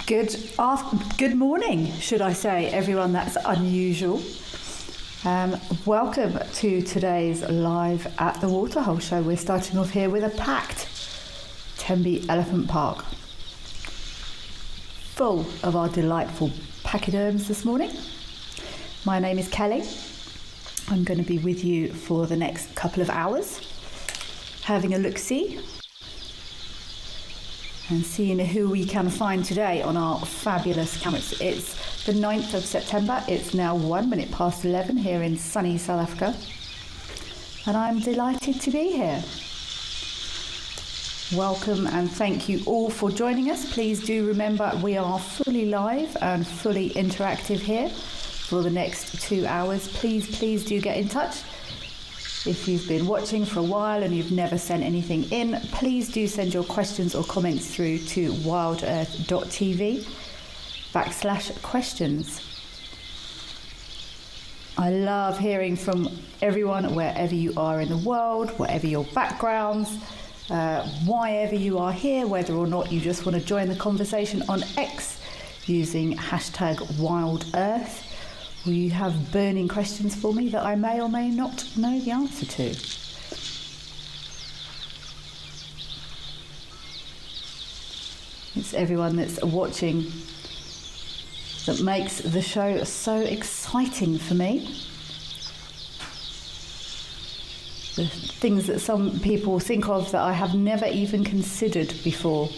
Good morning, should I say, everyone. That's unusual. Welcome to today's live at the Waterhole show. We're starting off here with a packed Tenby Elephant Park, full of our delightful pachyderms this morning. My name is Kelly. I'm going to be with you for the next couple of hours, having a look-see and seeing who we can find today on our fabulous cameras. It's the 9th of September. It's now 1 minute past 11 here in sunny South Africa. And I'm delighted to be here. Welcome and thank you all for joining us. Please do remember we are fully live and fully interactive here for the next 2 hours. Please do get in touch. If you've been watching for a while and you've never sent anything in, please do send your questions or comments through to wildearth.tv/questions. I love hearing from everyone, wherever you are in the world, whatever your backgrounds, why ever you are here, whether or not you just want to join the conversation on X using #WildEarth. Will you have burning questions for me that I may or may not know the answer to? It's everyone that's watching that makes the show so exciting for me. The things that some people think of that I have never even considered before.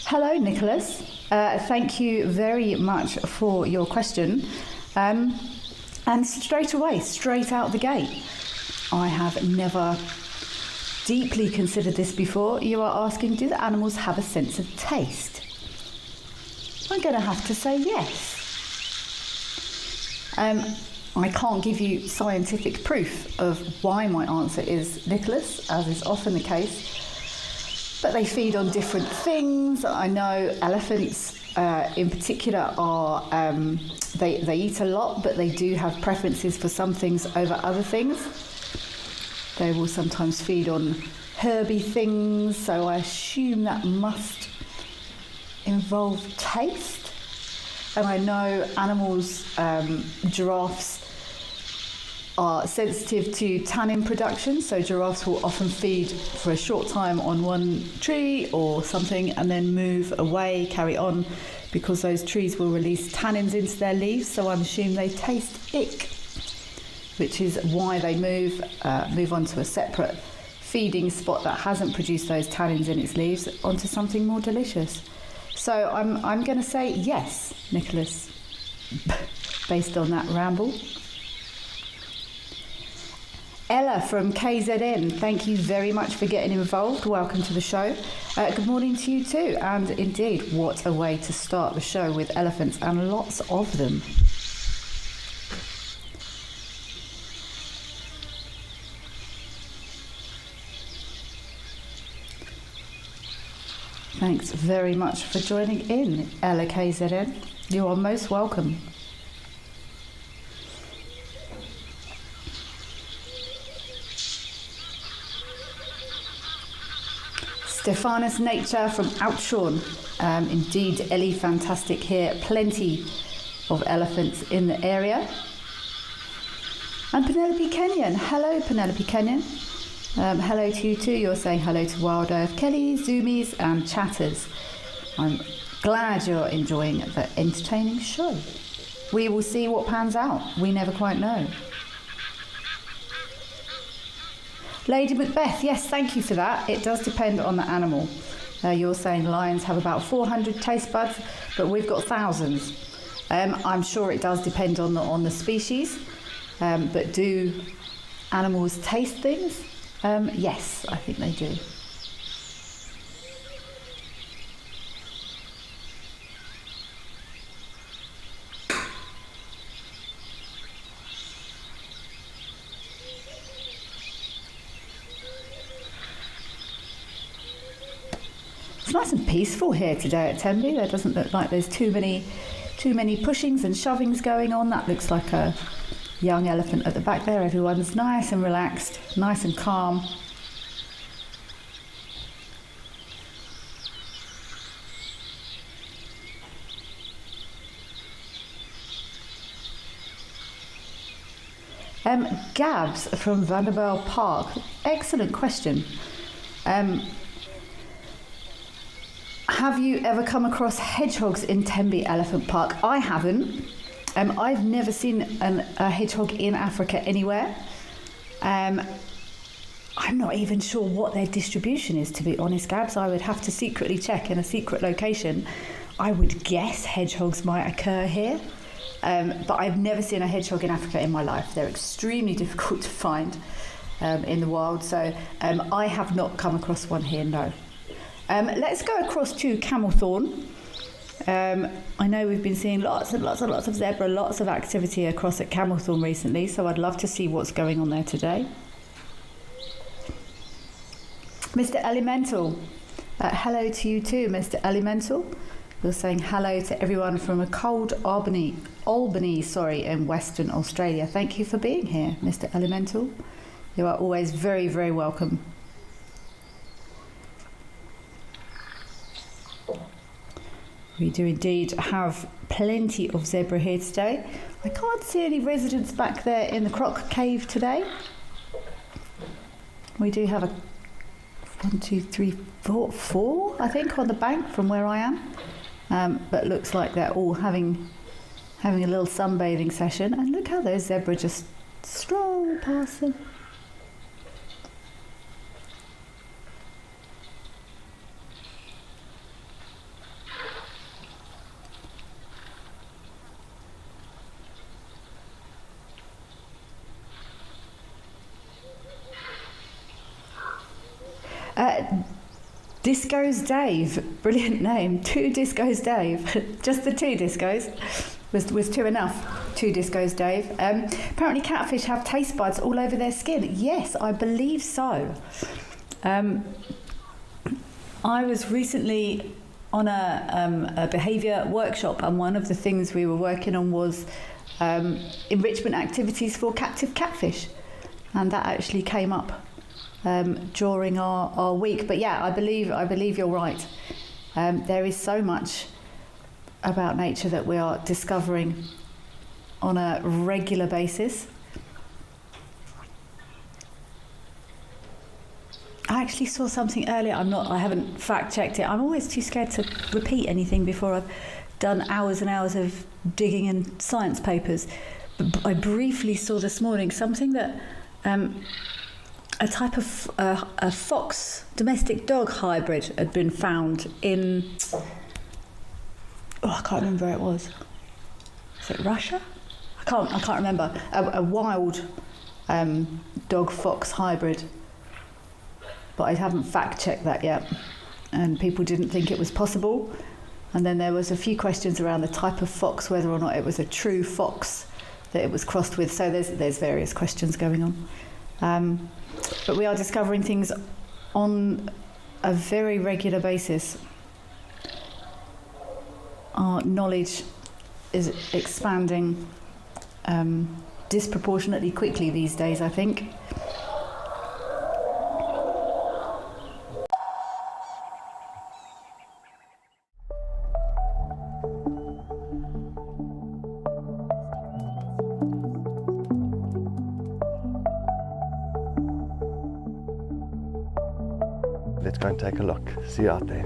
Hello, Nicholas. Thank you very much for your question. And straight away, straight out the gate, I have never deeply considered this before. You are asking, do the animals have a sense of taste? I'm going to have to say yes. I can't give you scientific proof of why my answer is Nicholas, as is often the case. But they feed on different things. I know elephants in particular are, they eat a lot, but they do have preferences for some things over other things. They will sometimes feed on herby things, so I assume that must involve taste. And I know animals, giraffes, are sensitive to tannin production, so giraffes will often feed for a short time on one tree or something and then move away, carry on, because those trees will release tannins into their leaves, so I'm assuming they taste ick, which is why they move on to a separate feeding spot that hasn't produced those tannins in its leaves onto something more delicious. So I'm going to say yes, Nicholas, based on that ramble. Ella from KZN, thank you very much for getting involved. Welcome to the show. Good morning to you too. And indeed, what a way to start the show with elephants, and lots of them. Thanks very much for joining in, Ella KZN. You are most welcome. Stephanus Nature from Outshorn. Indeed, Ellie, fantastic here. Plenty of elephants in the area. And Penelope Kenyon. Hello, Penelope Kenyon. Hello to you too. You're saying hello to Wild Earth, Kelly, Zoomies and Chatters. I'm glad you're enjoying the entertaining show. We will see what pans out. We never quite know. Lady Macbeth, yes, thank you for that. It does depend on the animal. You're saying lions have about 400 taste buds, but we've got thousands. I'm sure it does depend on the species, but do animals taste things? Yes, I think they do. It's nice and peaceful here today at Tenby. There doesn't look like there's too many pushings and shovings going on. That looks like a young elephant at the back there. Everyone's nice and relaxed, nice and calm. Gabs from Vanderbilt Park. Excellent question. Have you ever come across hedgehogs in Tembe Elephant Park? I haven't. I've never seen a hedgehog in Africa anywhere. I'm not even sure what their distribution is, to be honest, Gabs. I would have to secretly check in a secret location. I would guess hedgehogs might occur here, but I've never seen a hedgehog in Africa in my life. They're extremely difficult to find in the wild, so I have not come across one here, no. Let's go across to Camelthorne. I know we've been seeing lots and lots and lots of zebra, lots of activity across at Camelthorne recently, so I'd love to see what's going on there today. Mr. Elemental, hello to you too, Mr. Elemental. You're saying hello to everyone from a cold Albany, in Western Australia. Thank you for being here, Mr. Elemental. You are always very, very welcome. We do indeed have plenty of zebra here today. I can't see any residents back there in the Croc Cave today. We do have a 1, 2, 3, 4, I think, on the bank from where I am. But looks like they're all having a little sunbathing session. And look how those zebra just stroll past them. Discos Dave, brilliant name. 2 Discos Dave. Just the 2 discos was 2 enough. 2 Discos Dave. Apparently catfish have taste buds all over their skin. Yes, I believe so. I was recently on a behaviour workshop, and one of the things we were working on was enrichment activities for captive catfish, and that actually came up during our week. But yeah, I believe you're right. There is so much about nature that we are discovering on a regular basis. I actually saw something earlier. I haven't fact checked it. I'm always too scared to repeat anything before I've done hours and hours of digging in science papers. But I briefly saw this morning something that a type of a fox domestic dog hybrid had been found in, I can't remember where it was. Is it Russia? I can't remember. A wild dog fox hybrid, but I haven't fact checked that yet. And people didn't think it was possible. And then there was a few questions around the type of fox, whether or not it was a true fox that it was crossed with. So there's various questions going on. But we are discovering things on a very regular basis. Our knowledge is expanding disproportionately quickly these days, I think. Let's go and take a look. See you out there.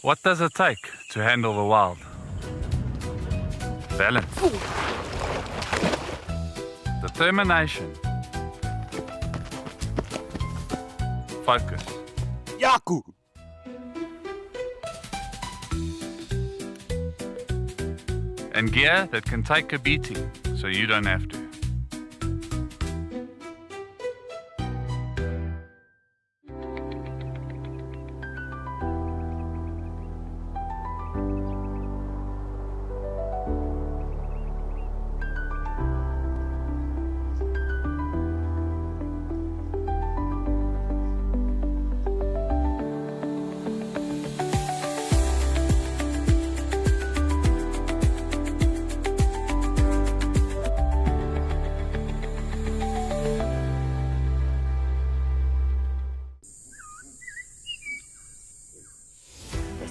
What does it take to handle the wild? Balance. Determination. Focus. Yaku! And gear that can take a beating so you don't have to.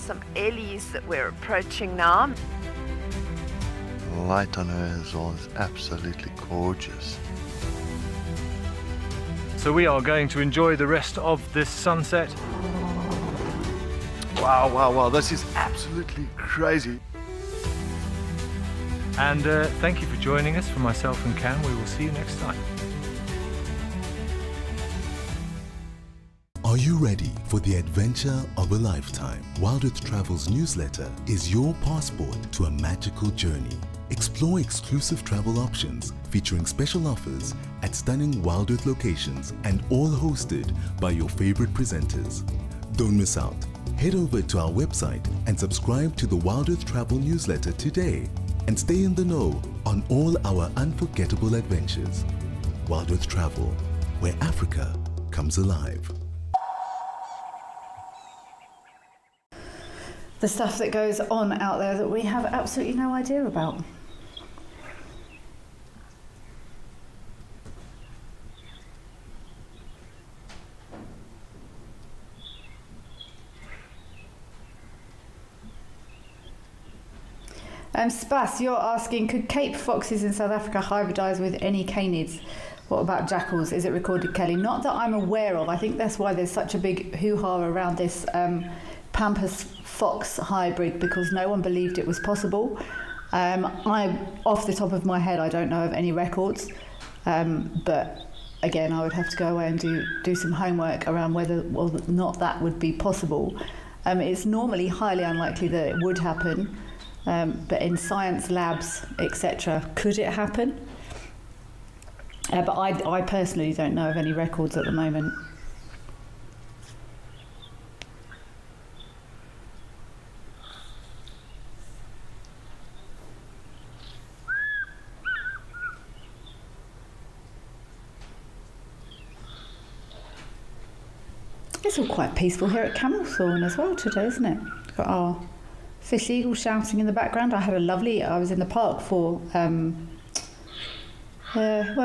some ellies that we're approaching now. The light on her as well is absolutely gorgeous. So we are going to enjoy the rest of this sunset. Wow, wow, wow, this is absolutely crazy. And thank you for joining us. For myself and Cam, we will see you next time. Are you ready for the adventure of a lifetime? Wild Earth Travel's newsletter is your passport to a magical journey. Explore exclusive travel options featuring special offers at stunning Wild Earth locations and all hosted by your favorite presenters. Don't miss out. Head over to our website and subscribe to the Wild Earth Travel newsletter today and stay in the know on all our unforgettable adventures. Wild Earth Travel, where Africa comes alive. The stuff that goes on out there that we have absolutely no idea about. Spas, you're asking, could Cape foxes in South Africa hybridise with any canids? What about jackals? Is it recorded, Kelly? Not that I'm aware of. I think that's why there's such a big hoo-ha around this Pampas fox hybrid, because no one believed it was possible. Off the top of my head, I don't know of any records, but again, I would have to go away and do some homework around whether or not that would be possible. It's normally highly unlikely that it would happen, but in science labs, etc., could it happen? But I personally don't know of any records at the moment. It's all quite peaceful here at Camelthorne as well today, isn't it? We've got our fish eagle shouting in the background. I was in the park for, when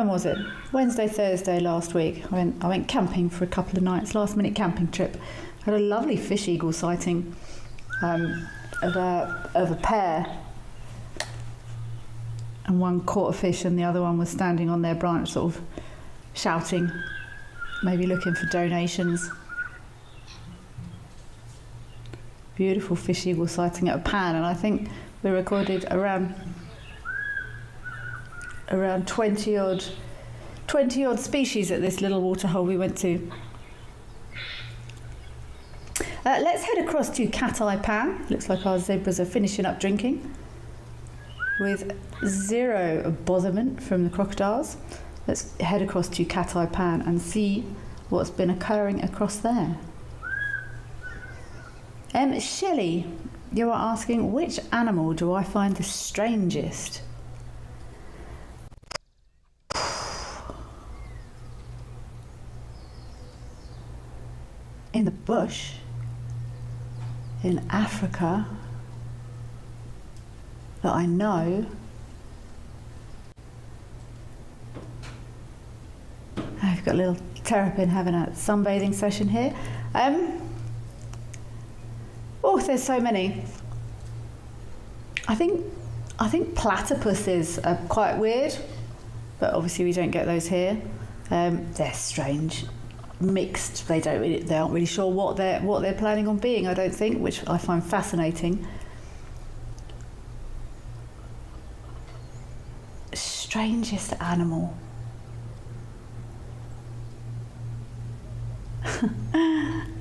was it? Wednesday, Thursday last week. I went camping for a couple of nights, last minute camping trip. Had a lovely fish eagle sighting of a pair. And one caught a fish and the other one was standing on their branch sort of shouting, maybe looking for donations. Beautiful fish eagle sighting at a pan, and I think we recorded around 20 odd species at this little waterhole we went to. Let's head across to Cat Eye Pan. Looks like our zebras are finishing up drinking with zero botherment from the crocodiles. Let's head across to Cat Eye Pan and see what's been occurring across there. Shelley, you are asking, which animal do I find the strangest? In the bush, in Africa, that I know. I've got a little terrapin having a sunbathing session here. Oh, there's so many. I think platypuses are quite weird, but obviously we don't get those here. They're strange, mixed. They aren't really sure what they're planning on being, I don't think, which I find fascinating. Strangest animal.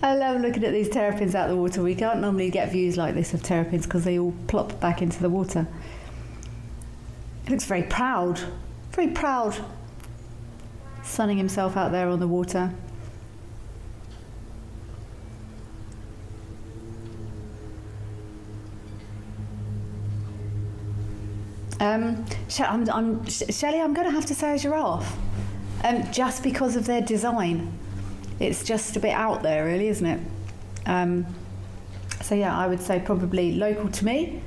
I love looking at these terrapins out of the water. We can't normally get views like this of terrapins because they all plop back into the water. He looks very proud, sunning himself out there on the water. Shelley, I'm going to have to say a giraffe, just because of their design. It's just a bit out there, really, isn't it? So yeah, I would say probably local to me,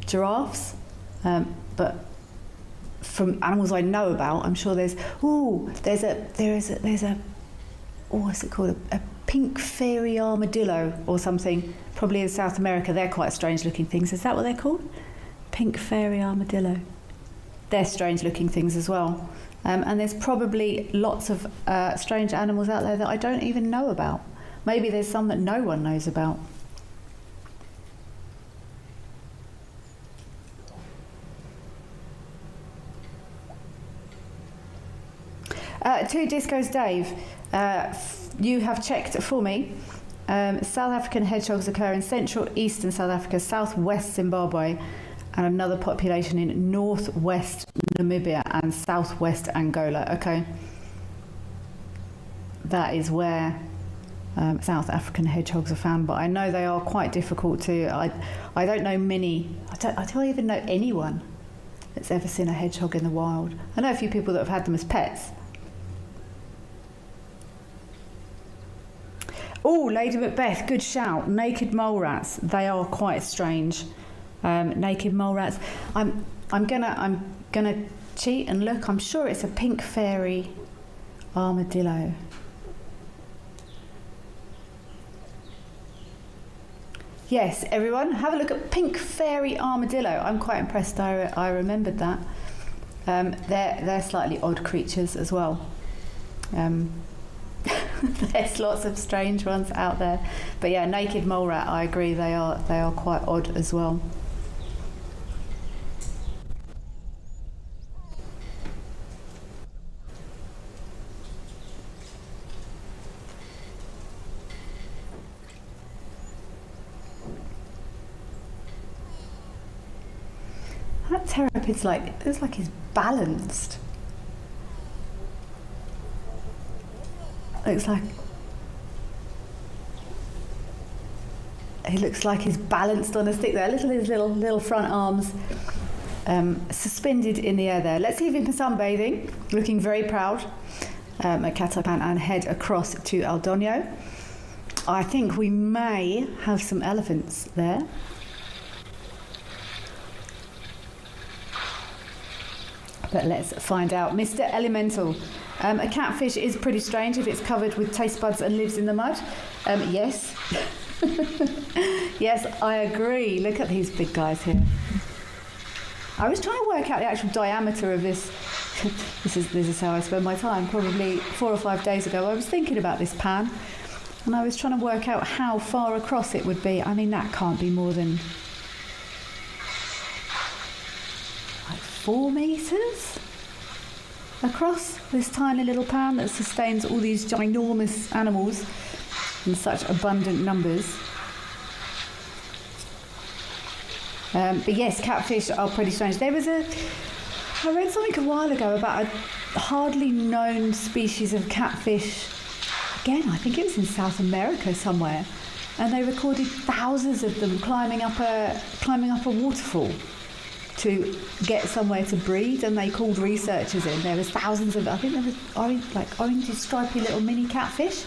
giraffes. But from animals I know about, I'm sure there's what's it called? A pink fairy armadillo or something. probably in South America. They're quite strange looking things. Is that what they're called? Pink fairy armadillo. They're strange looking things as well. And there's probably lots of strange animals out there that I don't even know about. Maybe there's some that no one knows about. Two Discos Dave, you have checked for me. South African hedgehogs occur in central eastern South Africa, southwest Zimbabwe, and another population in northwest Namibia and southwest Angola. Okay, that is where South African hedgehogs are found, but I know they are quite difficult to. I don't know many. I don't even know anyone that's ever seen a hedgehog in the wild. I know a few people that have had them as pets. Oh, Lady Macbeth, good shout. Naked mole rats, they are quite strange. Naked mole rats. I'm gonna cheat and look. I'm sure it's a pink fairy armadillo. Yes, everyone, have a look at pink fairy armadillo. I'm quite impressed. I remembered that. They're slightly odd creatures as well. There's lots of strange ones out there, but yeah, naked mole rat, I agree, they are quite odd as well. That terrapin's it's like he's balanced. He looks like he's balanced on a stick there. His little front arms suspended in the air there. Let's see him sunbathing, looking very proud. At Catapan and head across to Aldonio. I think we may have some elephants there. But let's find out. Mr. Elemental. A catfish is pretty strange if it's covered with taste buds and lives in the mud. Yes. Yes, I agree. Look at these big guys here. I was trying to work out the actual diameter of this. This is how I spend my time. Probably 4 or 5 days ago, I was thinking about this pan, and I was trying to work out how far across it would be. I mean, that can't be more than 4 meters across, this tiny little pan that sustains all these ginormous animals in such abundant numbers. But yes, catfish are pretty strange. I read something a while ago about a hardly known species of catfish. Again, I think it was in South America somewhere, and they recorded thousands of them climbing up a waterfall to get somewhere to breed, and they called researchers in. There was thousands of, I think there was orange stripy little mini catfish,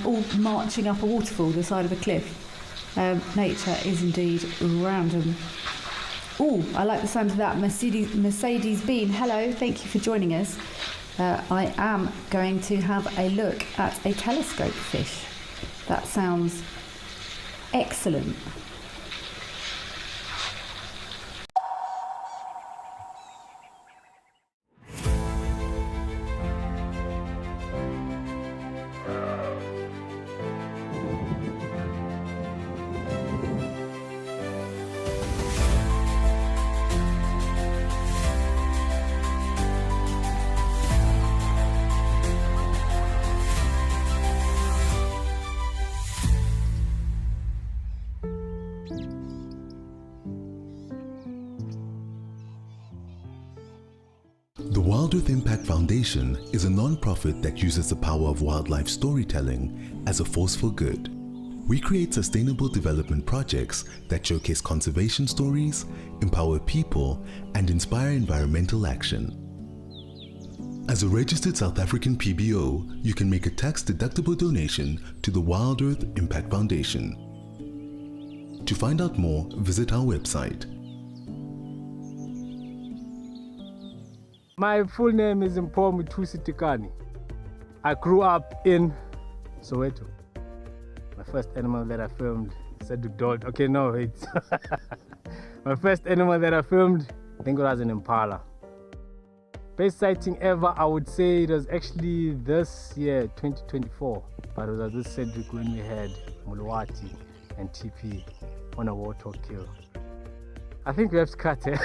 all marching up a waterfall, the side of a cliff. Nature is indeed random. Oh, I like the sound of that. Mercedes Bean, hello, thank you for joining us. I am going to have a look at a telescope fish. That sounds excellent. The Wild Earth Impact Foundation is a non-profit that uses the power of wildlife storytelling as a force for good. We create sustainable development projects that showcase conservation stories, empower people, and inspire environmental action. As a registered South African PBO, you can make a tax-deductible donation to the Wild Earth Impact Foundation. To find out more, visit our website. My full name is Mpho Muthusi Tikani. I grew up in Soweto. My first animal that I filmed said to don't. Okay, no, it's my first animal that I filmed, I think it was an impala. Best sighting ever, I would say it was actually this year, 2024. But it was at this Cedric when we had Mulwati and TP on a warthog kill. I think we have to cut it.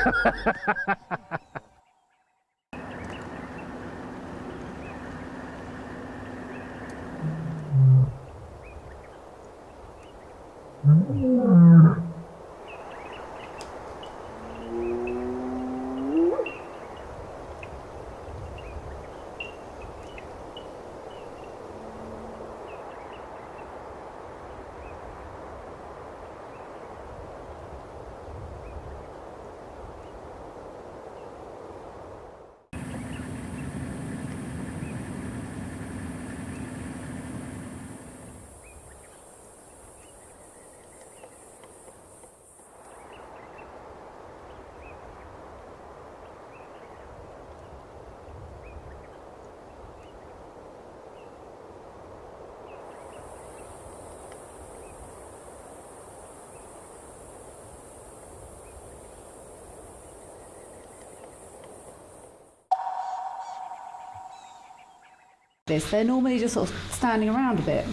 They're normally just sort of standing around a bit.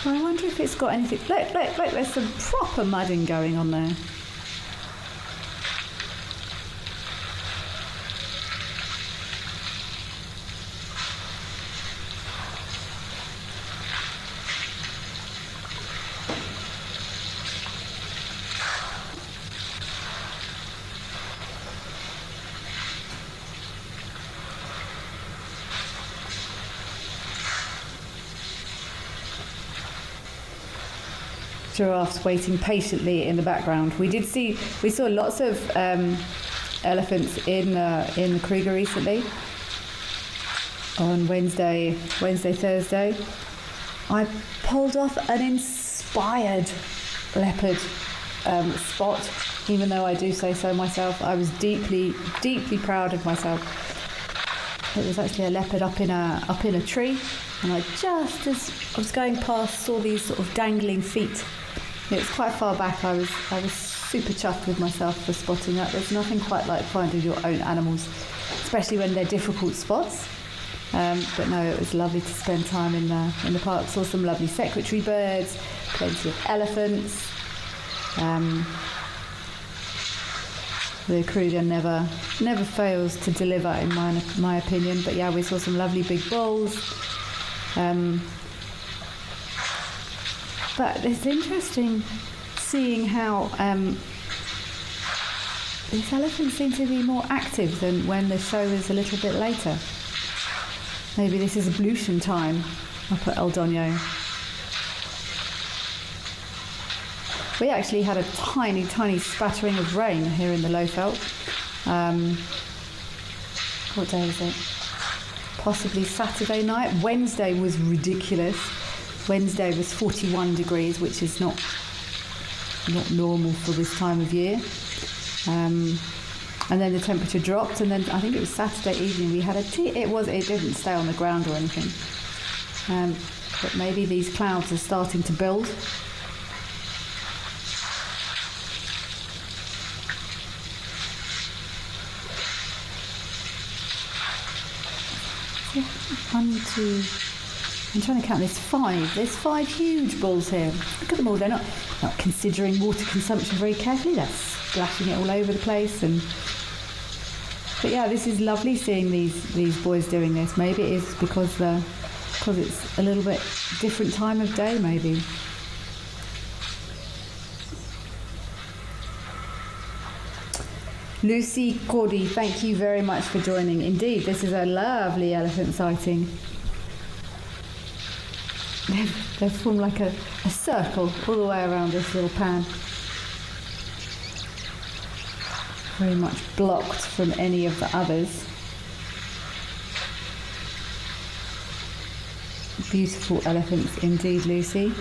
So I wonder if it's got anything. Look, there's some proper mudding going on there. Giraffes waiting patiently in the background. We saw lots of elephants in the Kruger recently. On Wednesday, Thursday, I pulled off an inspired leopard spot. Even though I do say so myself, I was deeply proud of myself. It was actually a leopard up in a tree, and I just as I was going past saw these sort of dangling feet. It was quite far back. I was super chuffed with myself for spotting that. There's nothing quite like finding your own animals, especially when they're difficult spots. But no, it was lovely to spend time in the park. Saw some lovely secretary birds, plenty of elephants. The Kruger never fails to deliver, in my opinion. But yeah, we saw some lovely big bulls. But it's interesting seeing how these elephants seem to be more active than when the show is a little bit later. Maybe this is ablution time up at El Doño. We actually had a tiny spattering of rain here in the Lowveld. What day is it? Possibly Saturday night. Wednesday was ridiculous. Wednesday was 41 degrees, which is not normal for this time of year. And then the temperature dropped, and then I think it was Saturday evening we had a tea. It didn't stay on the ground or anything. But maybe these clouds are starting to build. I'm trying to count. There's five huge bulls here. Look at them all. They're not considering water consumption very carefully. They're splashing it all over the place. But yeah, this is lovely seeing these boys doing this. Maybe it is because it's a little bit different time of day, maybe. Lucy Cordy, thank you very much for joining. Indeed, this is a lovely elephant sighting. They've formed like a circle all the way around this little pan. Very much blocked from any of the others. Beautiful elephants indeed, Lucy.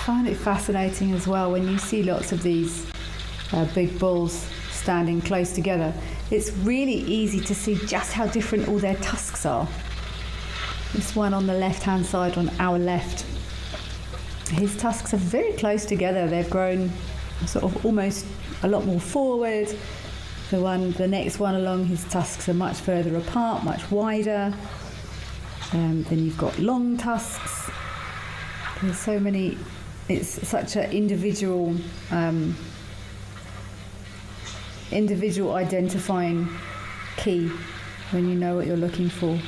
find it fascinating as well when you see lots of these big bulls standing close together. It's really easy to see just how different all their tusks are. This one on the left-hand side, on our left, his tusks are very close together. They've grown sort of almost a lot more forward. The next one along, his tusks are much further apart, much wider. Then you've got long tusks. There's so many. It's such an individual identifying key when you know what you're looking for.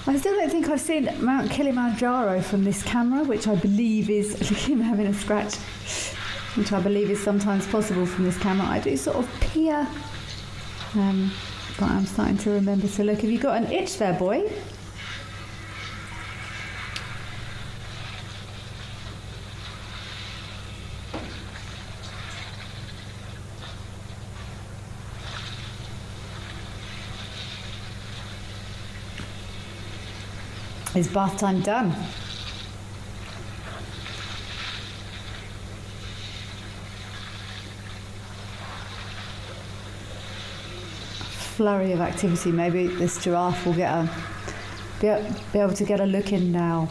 I still don't think I've seen Mount Kilimanjaro from this camera, which I believe is, look at him having a scratch, which I believe is sometimes possible from this camera. I do sort of peer, but I'm starting to remember to look. Have you got an itch there, boy? Is bath time done? Flurry of activity. Maybe this giraffe will get be able to get a look in now.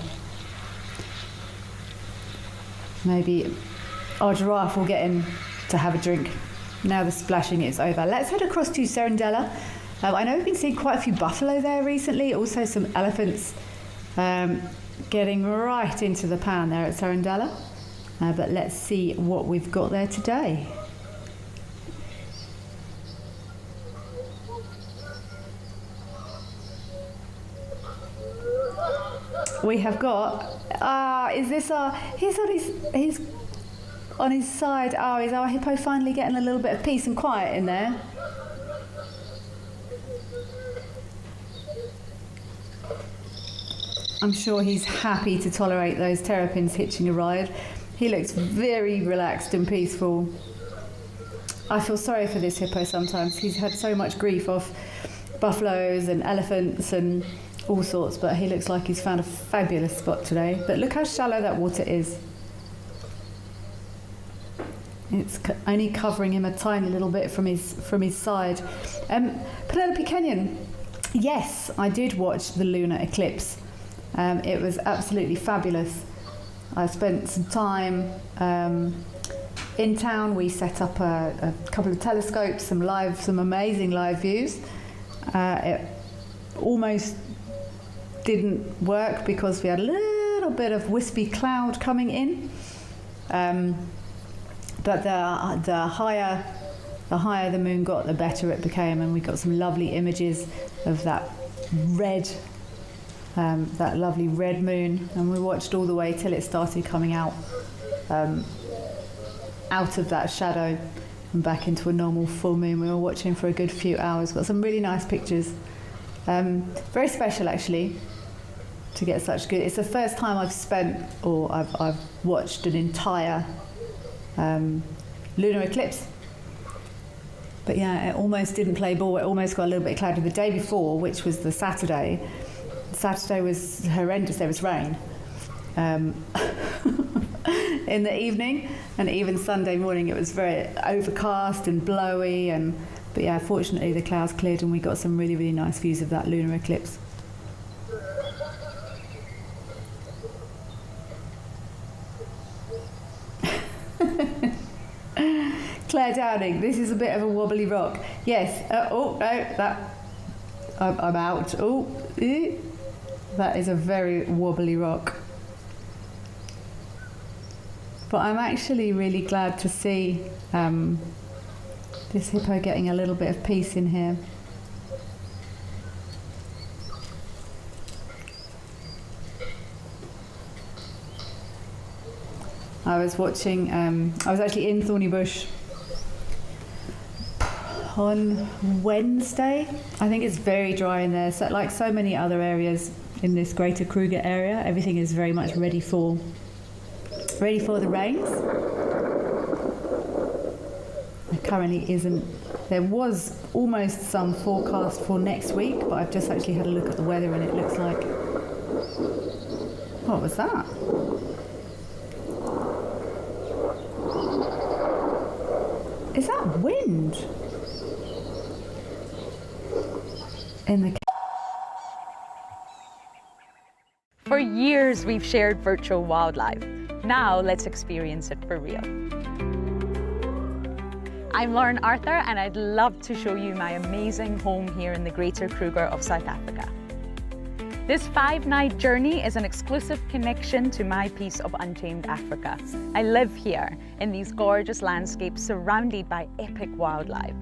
Maybe our giraffe will get in to have a drink. Now the splashing is over. Let's head across to Serendella. I know we've been seeing quite a few buffalo there recently, also some elephants getting right into the pan there at Serendella. But let's see what we've got there today. We have got, is this he's on his side. Oh, is our hippo finally getting a little bit of peace and quiet in there? I'm sure he's happy to tolerate those terrapins hitching a ride. He looks very relaxed and peaceful. I feel sorry for this hippo sometimes. He's had so much grief off buffaloes and elephants and all sorts, but he looks like he's found a fabulous spot today. But look how shallow that water is. It's only covering him a tiny little bit from his side. Penelope Kenyon, yes, I did watch the lunar eclipse. It was absolutely fabulous. I spent some time in town. We set up a couple of telescopes, some amazing live views. It almost didn't work because we had a little bit of wispy cloud coming in. But the higher the moon got, the better it became, and we got some lovely images of that lovely red moon, and we watched all the way till it started coming out of that shadow and back into a normal full moon. We were watching for a good few hours. Got some really nice pictures. Very special actually to get such good. It's the first time I've watched an entire lunar eclipse. But yeah, it almost didn't play ball. It almost got a little bit cloudy. The day before, which was the Saturday was horrendous. There was rain in the evening, and even Sunday morning it was very overcast and blowy. But yeah, fortunately the clouds cleared and we got some really, really nice views of that lunar eclipse. Claire Downing, this is a bit of a wobbly rock. Yes. Oh no, I'm out. Oh. That is a very wobbly rock. But I'm actually really glad to see this hippo getting a little bit of peace in here. I was actually in Thorny Bush on Wednesday. I think it's very dry in there. So, like so many other areas in this Greater Kruger area, everything is very much ready for the rains. currently isn't. There was almost some forecast for next week, but I've just actually had a look at the weather and it looks like... What was that? Is that wind? In the... For years, we've shared virtual wildlife. Now, let's experience it for real. I'm Lauren Arthur, and I'd love to show you my amazing home here in the Greater Kruger of South Africa. This 5-night journey is an exclusive connection to my piece of untamed Africa. I live here in these gorgeous landscapes surrounded by epic wildlife.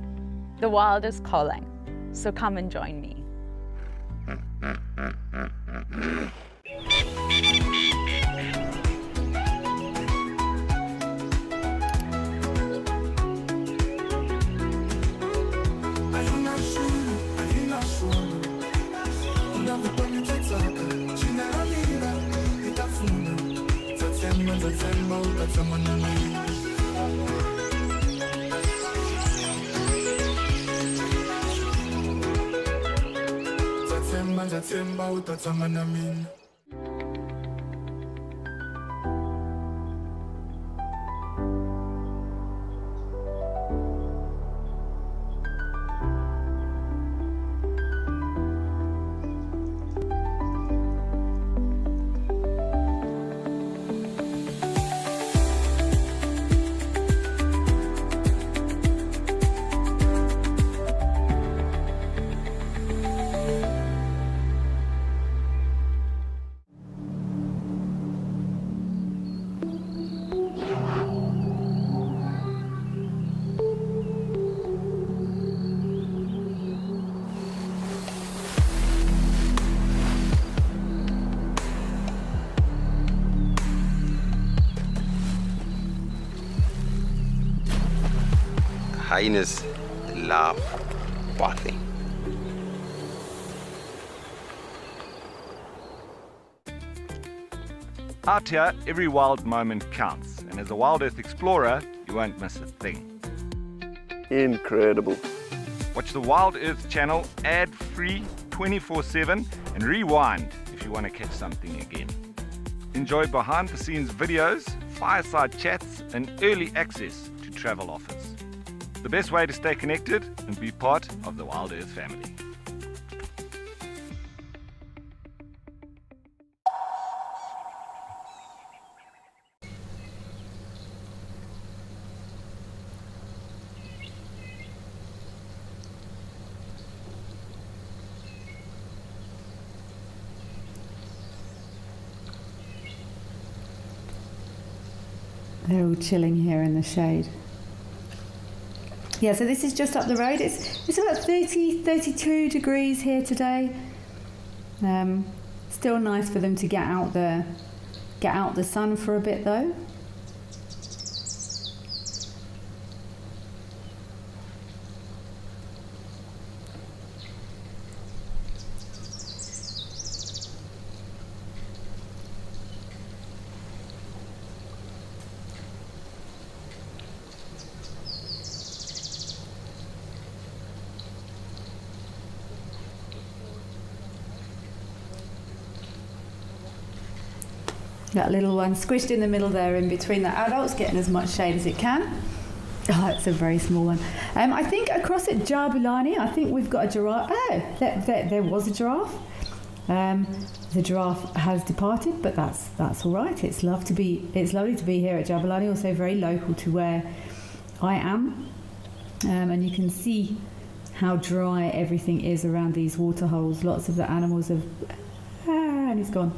The wild is calling, so come and join me. Hyenas love bathing. Out here, every wild moment counts, and as a Wild Earth explorer, you won't miss a thing. Incredible. Watch the Wild Earth channel ad-free 24/7 and rewind if you want to catch something again. Enjoy behind-the-scenes videos, fireside chats, and early access to travel offers. The best way to stay connected and be part of the Wild Earth family. They're all chilling here in the shade. Yeah, so this is just up the road. It's about 32 degrees here today. Still nice for them to get out the sun for a bit though. That little one squished in the middle there in between the adults, getting as much shade as it can. Oh, it's a very small one. I think across at Jabulani, I think we've got a giraffe. Oh, there was a giraffe. The giraffe has departed, but that's all right. It's lovely to be here at Jabulani, also very local to where I am. And you can see how dry everything is around these waterholes. Lots of the animals have... and he's gone.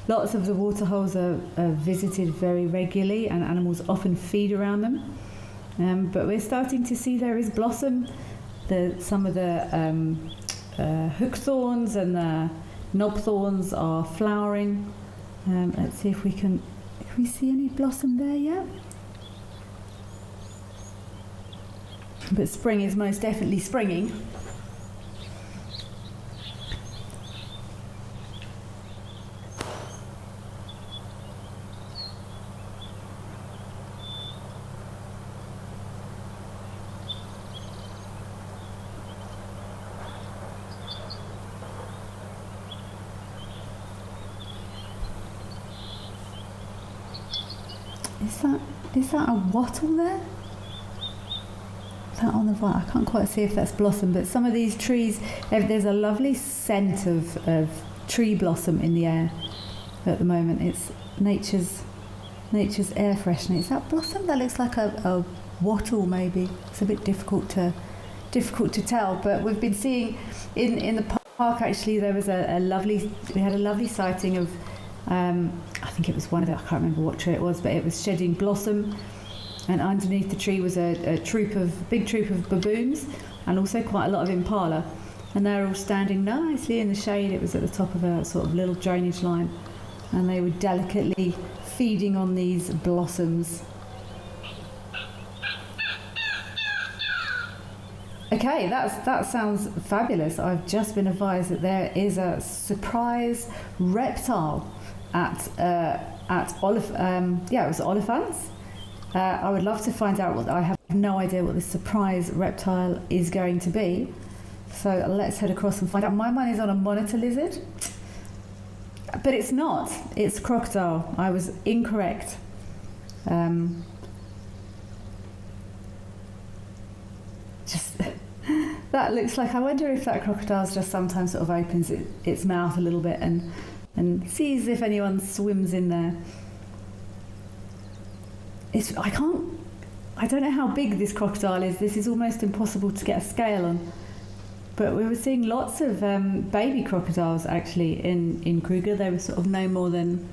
Lots of the waterholes are visited very regularly, and animals often feed around them. But we're starting to see there is blossom. Some of the hook thorns and the knob thorns are flowering. Let's see if we see any blossom there yet. But spring is most definitely springing. Is that a wattle there? That on the right, I can't quite see if that's blossom, but some of these trees, there's a lovely scent of tree blossom in the air at the moment. It's nature's air freshener. Is that blossom? That looks like a wattle maybe. It's a bit difficult to tell, but we've been seeing in the park actually there was we had a lovely sighting of I think it was one of the, I can't remember what tree it was, but it was shedding blossom, and underneath the tree was a big troop of baboons and also quite a lot of impala, and they were all standing nicely in the shade. It was at the top of a sort of little drainage line, and they were delicately feeding on these blossoms. Okay, that sounds fabulous. I've just been advised that there is a surprise reptile at Oliphants. I would love to find out what. I have no idea what this surprise reptile is going to be. So let's head across and find out. My mind is on a monitor lizard, but it's not. It's crocodile. I was incorrect. That looks like, I wonder if that crocodile just sometimes sort of opens its mouth a little bit and sees if anyone swims in there. I don't know how big this crocodile is. This is almost impossible to get a scale on. But we were seeing lots of baby crocodiles actually in Kruger. They were sort of no more than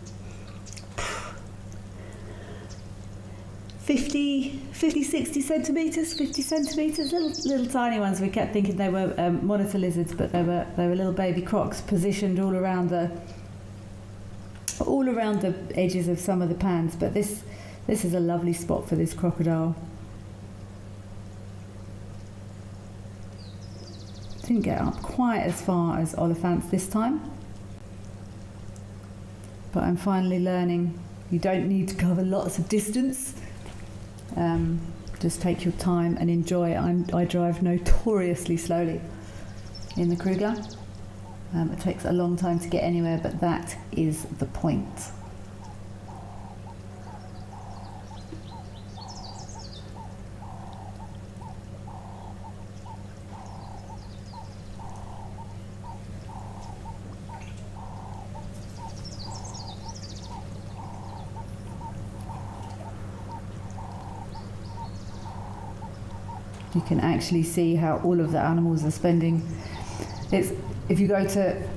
60 centimetres, 50 centimetres, little tiny ones. We kept thinking they were monitor lizards, but they were little baby crocs positioned all around the edges of some of the pans. But this is a lovely spot for this crocodile. Didn't get up quite as far as Oliphants this time, but I'm finally learning you don't need to cover lots of distance. Just take your time and enjoy. I drive notoriously slowly in the Kruger. It takes a long time to get anywhere, but that is the point. You can actually see how all of the animals are spending. If you go to,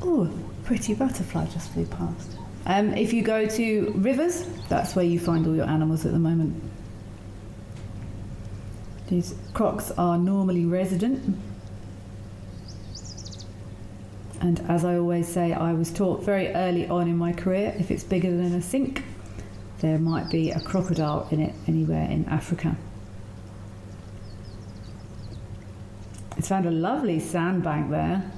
oh, pretty butterfly just flew past. If you go to rivers, that's where you find all your animals at the moment. These crocs are normally resident. And as I always say, I was taught very early on in my career, if it's bigger than a sink, there might be a crocodile in it anywhere in Africa. It's found a lovely sandbank there.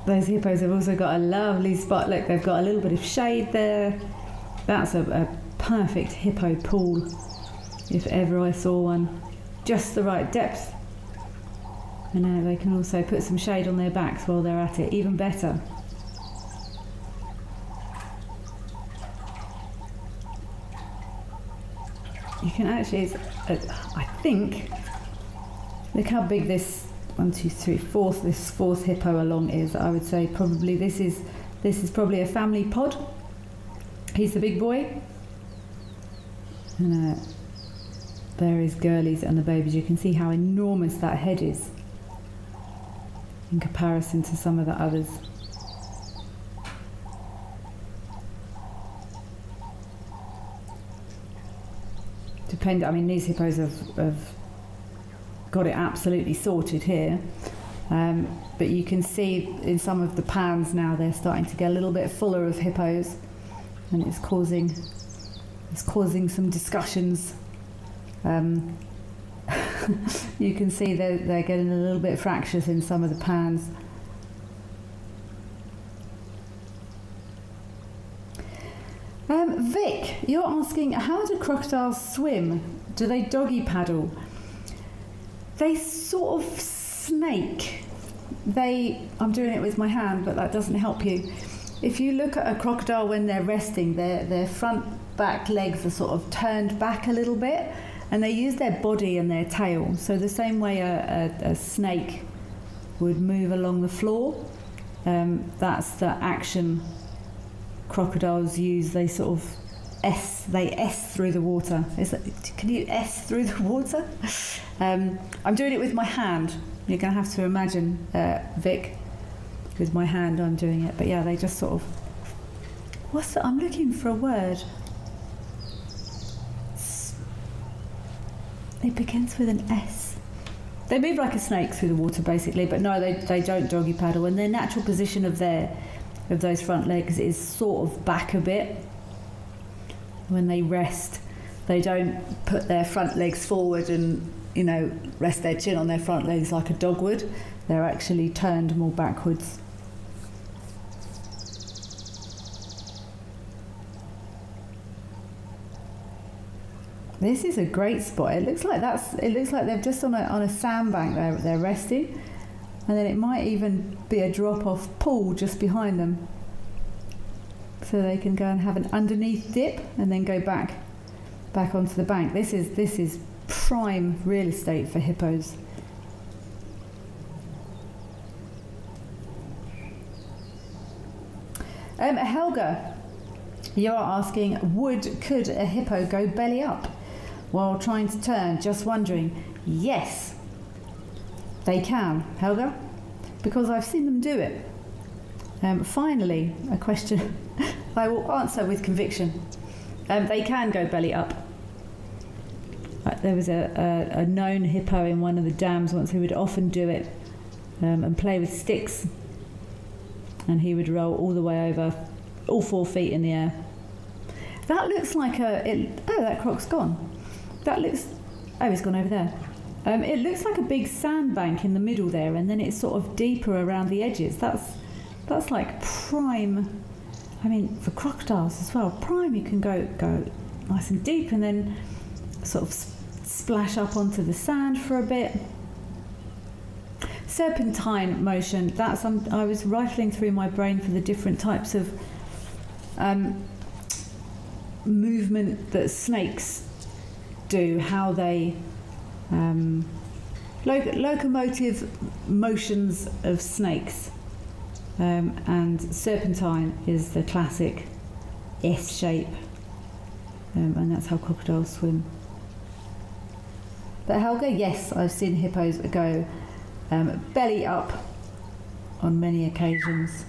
Those hippos have also got a lovely spot. Look, they've got a little bit of shade there. That's a perfect hippo pool, if ever I saw one. Just the right depth. And they can also put some shade on their backs while they're at it, even better. You can actually, I think, look how big this this fourth hippo along is. I would say probably this is probably a family pod. He's the big boy. And there is girlies and the babies. You can see how enormous that head is in comparison to some of the others. I mean, these hippos have got it absolutely sorted here, but you can see in some of the pans now they're starting to get a little bit fuller of hippos, and it's causing some discussions. You can see they're getting a little bit fractious in some of the pans. Vic, you're asking, how do crocodiles swim? Do they doggy paddle? They sort of snake. I'm doing it with my hand, but that doesn't help you. If you look at a crocodile when they're resting, their front back legs are sort of turned back a little bit, and they use their body and their tail. So the same way a snake would move along the floor, that's the action crocodiles use. They sort of S through the water. Can you S through the water? I'm doing it with my hand. You're going to have to imagine, Vic, with my hand I'm doing it. But yeah, they just sort of... I'm looking for a word. It begins with an S. They move like a snake through the water, basically, but no, they don't doggy paddle. And their natural position of those front legs is sort of back a bit. When they rest, they don't put their front legs forward and, rest their chin on their front legs like a dog would. They're actually turned more backwards. This is a great spot. It looks like they're just on a sandbank. They're resting, and then it might even be a drop-off pool just behind them, so they can go and have an underneath dip and then go back onto the bank. This is prime real estate for hippos. Helga, you're asking, could a hippo go belly up while trying to turn? Just wondering. Yes, they can, Helga, because I've seen them do it. Finally, a question I will answer with conviction. They can go belly up. There was a known hippo in one of the dams once who would often do it and play with sticks, and he would roll all the way over, all 4 feet in the air. That looks like that croc's gone. He's gone over there. It looks like a big sandbank in the middle there, and then it's sort of deeper around the edges. That's like prime. I mean, for crocodiles as well, prime. You can go nice and deep, and then sort of splash up onto the sand for a bit. Serpentine motion. I was rifling through my brain for the different types of movement that snakes do. How they locomotive motions of snakes. And serpentine is the classic S shape, and that's how crocodiles swim. But Helga, yes, I've seen hippos go belly up on many occasions.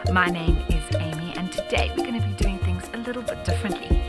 My name is Amy, and today we're going to be doing things a little bit differently.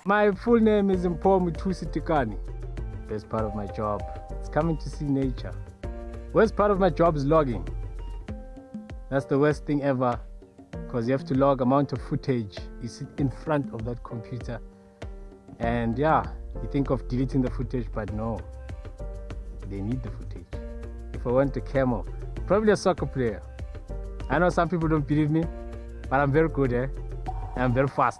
My full name is Mtusi Tikani. Best part of my job is coming to see nature. Worst part of my job is logging. That's the worst thing ever, because you have to log amount of footage. You sit in front of that computer, and yeah, you think of deleting the footage, but no, they need the footage. If I went to Camel, probably a soccer player. I know some people don't believe me, but I'm very good, and I'm very fast.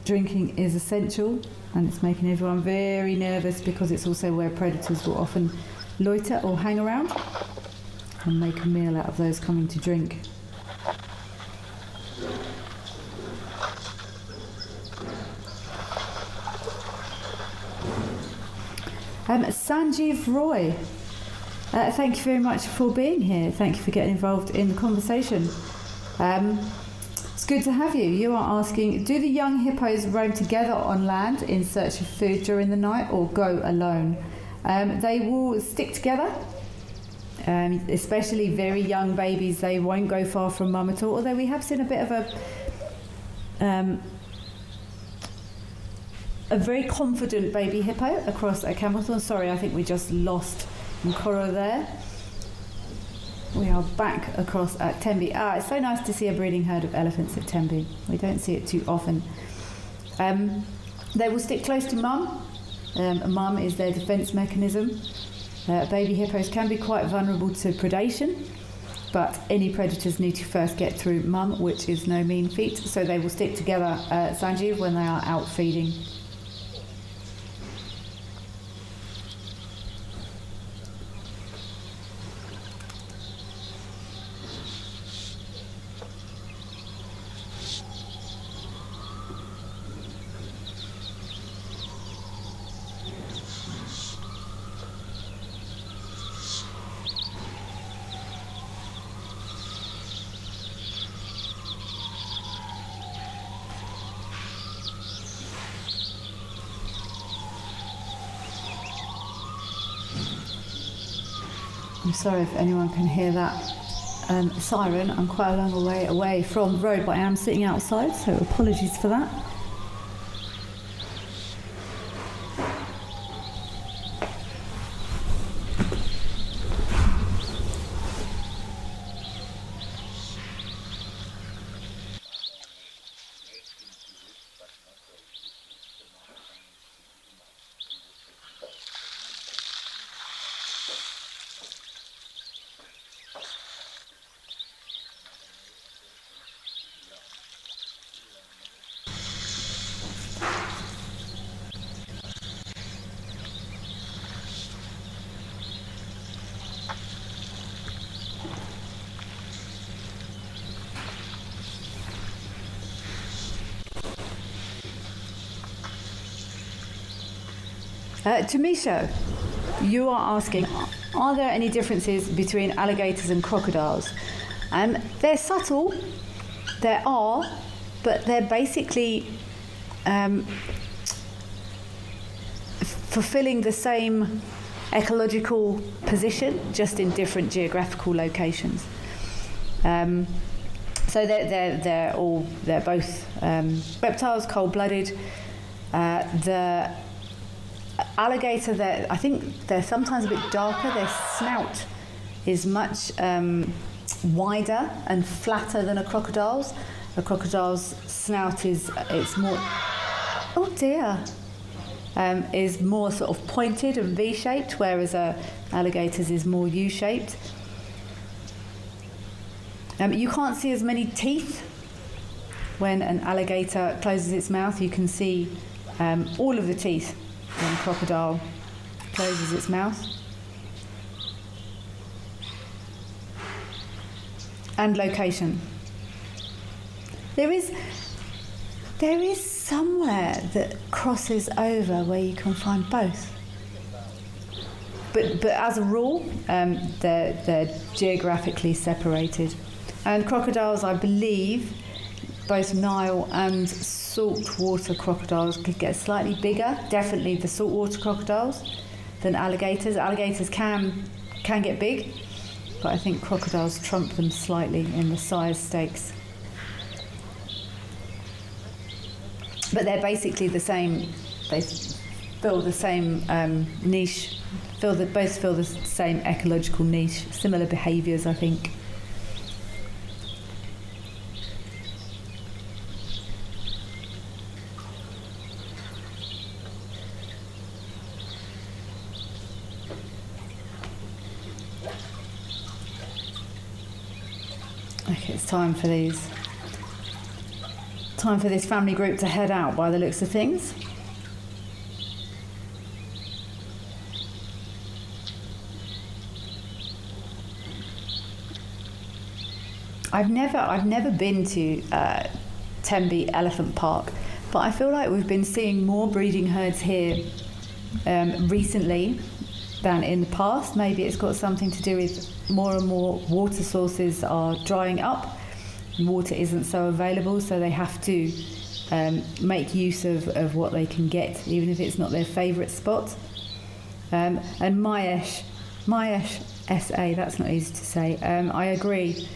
Drinking is essential, and it's making everyone very nervous because it's also where predators will often loiter or hang around and make a meal out of those coming to drink. Sanjeev Roy, thank you very much for being here. Thank you for getting involved in the conversation. It's good to have you. You are asking, do the young hippos roam together on land in search of food during the night or go alone? They will stick together, especially very young babies. They won't go far from mum at all, although we have seen a bit of a very confident baby hippo across at Campbellthorne. Sorry, I think we just lost Nkoro there. We are back across at Tembe. It's so nice to see a breeding herd of elephants at Tembe. We don't see it too often. They will stick close to mum. Mum is their defence mechanism. Baby hippos can be quite vulnerable to predation, but any predators need to first get through mum, which is no mean feat, so they will stick together, Sanjeev, when they are out feeding. I'm sorry if anyone can hear that siren. I'm quite a long way away from the road, but I am sitting outside, so apologies for that. Jamisha, you are asking, are there any differences between alligators and crocodiles? They're subtle, there are, but they're basically fulfilling the same ecological position, just in different geographical locations. So they're both reptiles, cold-blooded. The alligator, I think they're sometimes a bit darker. Their snout is much wider and flatter than a crocodile's. A crocodile's snout is more, oh dear, is more sort of pointed and V-shaped, whereas a alligator's is more U-shaped. You can't see as many teeth when an alligator closes its mouth. You can see all of the teeth when a crocodile closes its mouth. And location. There is somewhere that crosses over where you can find both. But as a rule, they're geographically separated. And crocodiles, I believe, both Nile and saltwater crocodiles could get slightly bigger, definitely the saltwater crocodiles, than alligators. Alligators can get big, but I think crocodiles trump them slightly in the size stakes. But they're basically the same, they fill the same niche, both fill the same ecological niche, similar behaviours, I think. Okay, it's time for this family group to head out by the looks of things. I've never been to Tembe Elephant Park, but I feel like we've been seeing more breeding herds here recently than in the past. Maybe it's got something to do with more and more water sources are drying up. Water isn't so available, so they have to make use of what they can get, even if it's not their favourite spot. And Mayesh SA, that's not easy to say. I agree.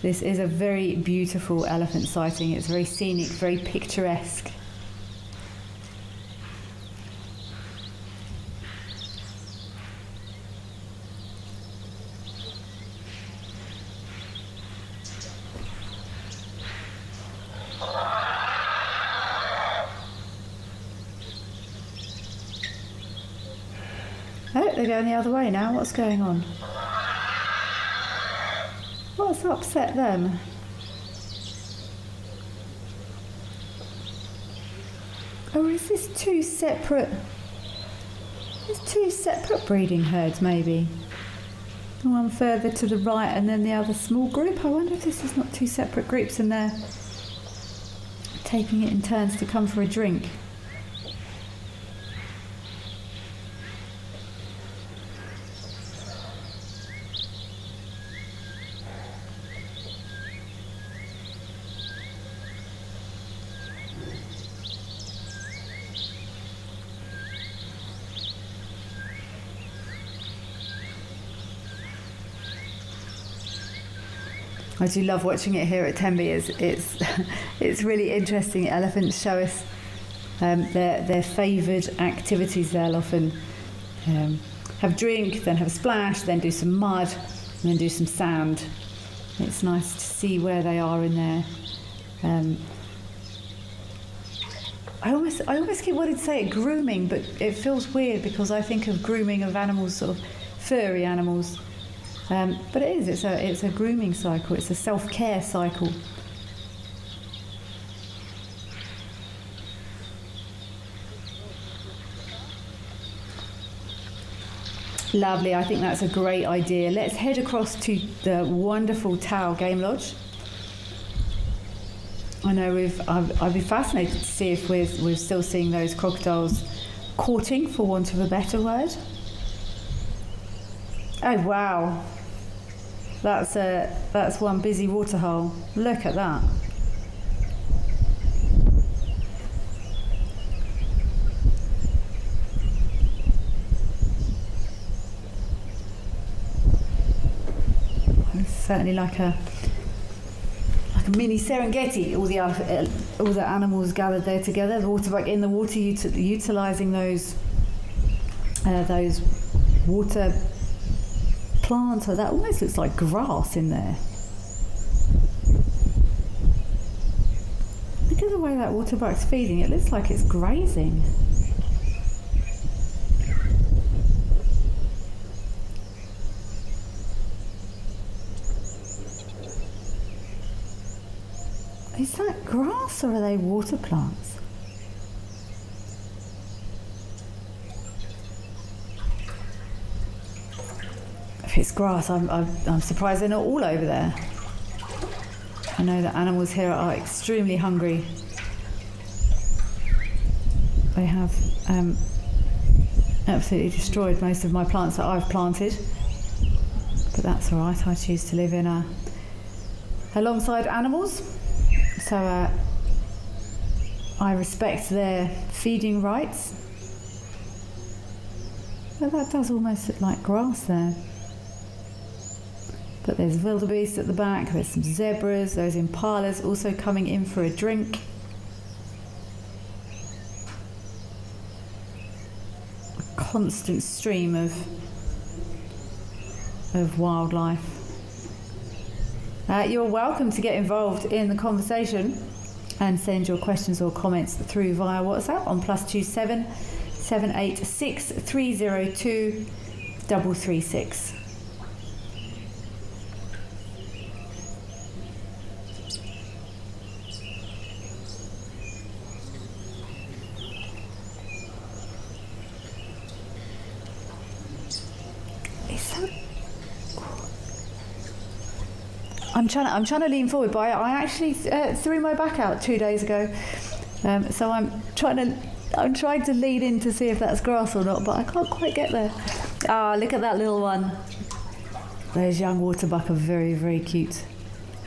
This is a very beautiful elephant sighting. It's very scenic, very picturesque. Oh, they're going the other way now. What's going on? What's upset them? Or is this two separate... There's two separate breeding herds, maybe? One further to the right and then the other small group. I wonder if this is not two separate groups and they're taking it in turns to come for a drink. I do love watching it here at Tembe. It's really interesting. Elephants show us their favoured activities. They'll often have a drink, then have a splash, then do some mud, and then do some sand. It's nice to see where they are in there. I almost keep wanting to say it grooming, but it feels weird because I think of grooming of animals, sort of furry animals. But it is, it's a grooming cycle, it's a self-care cycle. Lovely, I think that's a great idea. Let's head across to the wonderful Tau Game Lodge. I know I'd be fascinated to see if we're still seeing those crocodiles courting, for want of a better word. Oh wow, that's one busy waterhole. Look at that. It's certainly like a mini Serengeti. All the animals gathered there together. The waterbuck in the water, utilising those water plants. That almost looks like grass in there. Look at the way that waterbuck's feeding. It looks like it's grazing. Is that grass or are they water plants? If it's grass, I'm surprised they're not all over there. I know that animals here are extremely hungry. They have absolutely destroyed most of my plants that I've planted, but that's all right. I choose to live in a alongside animals. So I respect their feeding rights. But that does almost look like grass there. But there's wildebeest at the back, there's some zebras, those impalas also coming in for a drink. A constant stream of wildlife. You're welcome to get involved in the conversation and send your questions or comments through via WhatsApp on +27 786 302 336. I'm trying to lean forward, but I actually threw my back out 2 days ago, so I'm trying to lean in to see if that's grass or not, but I can't quite get there. Ah, look at that little one. Those young waterbuck are very, very cute.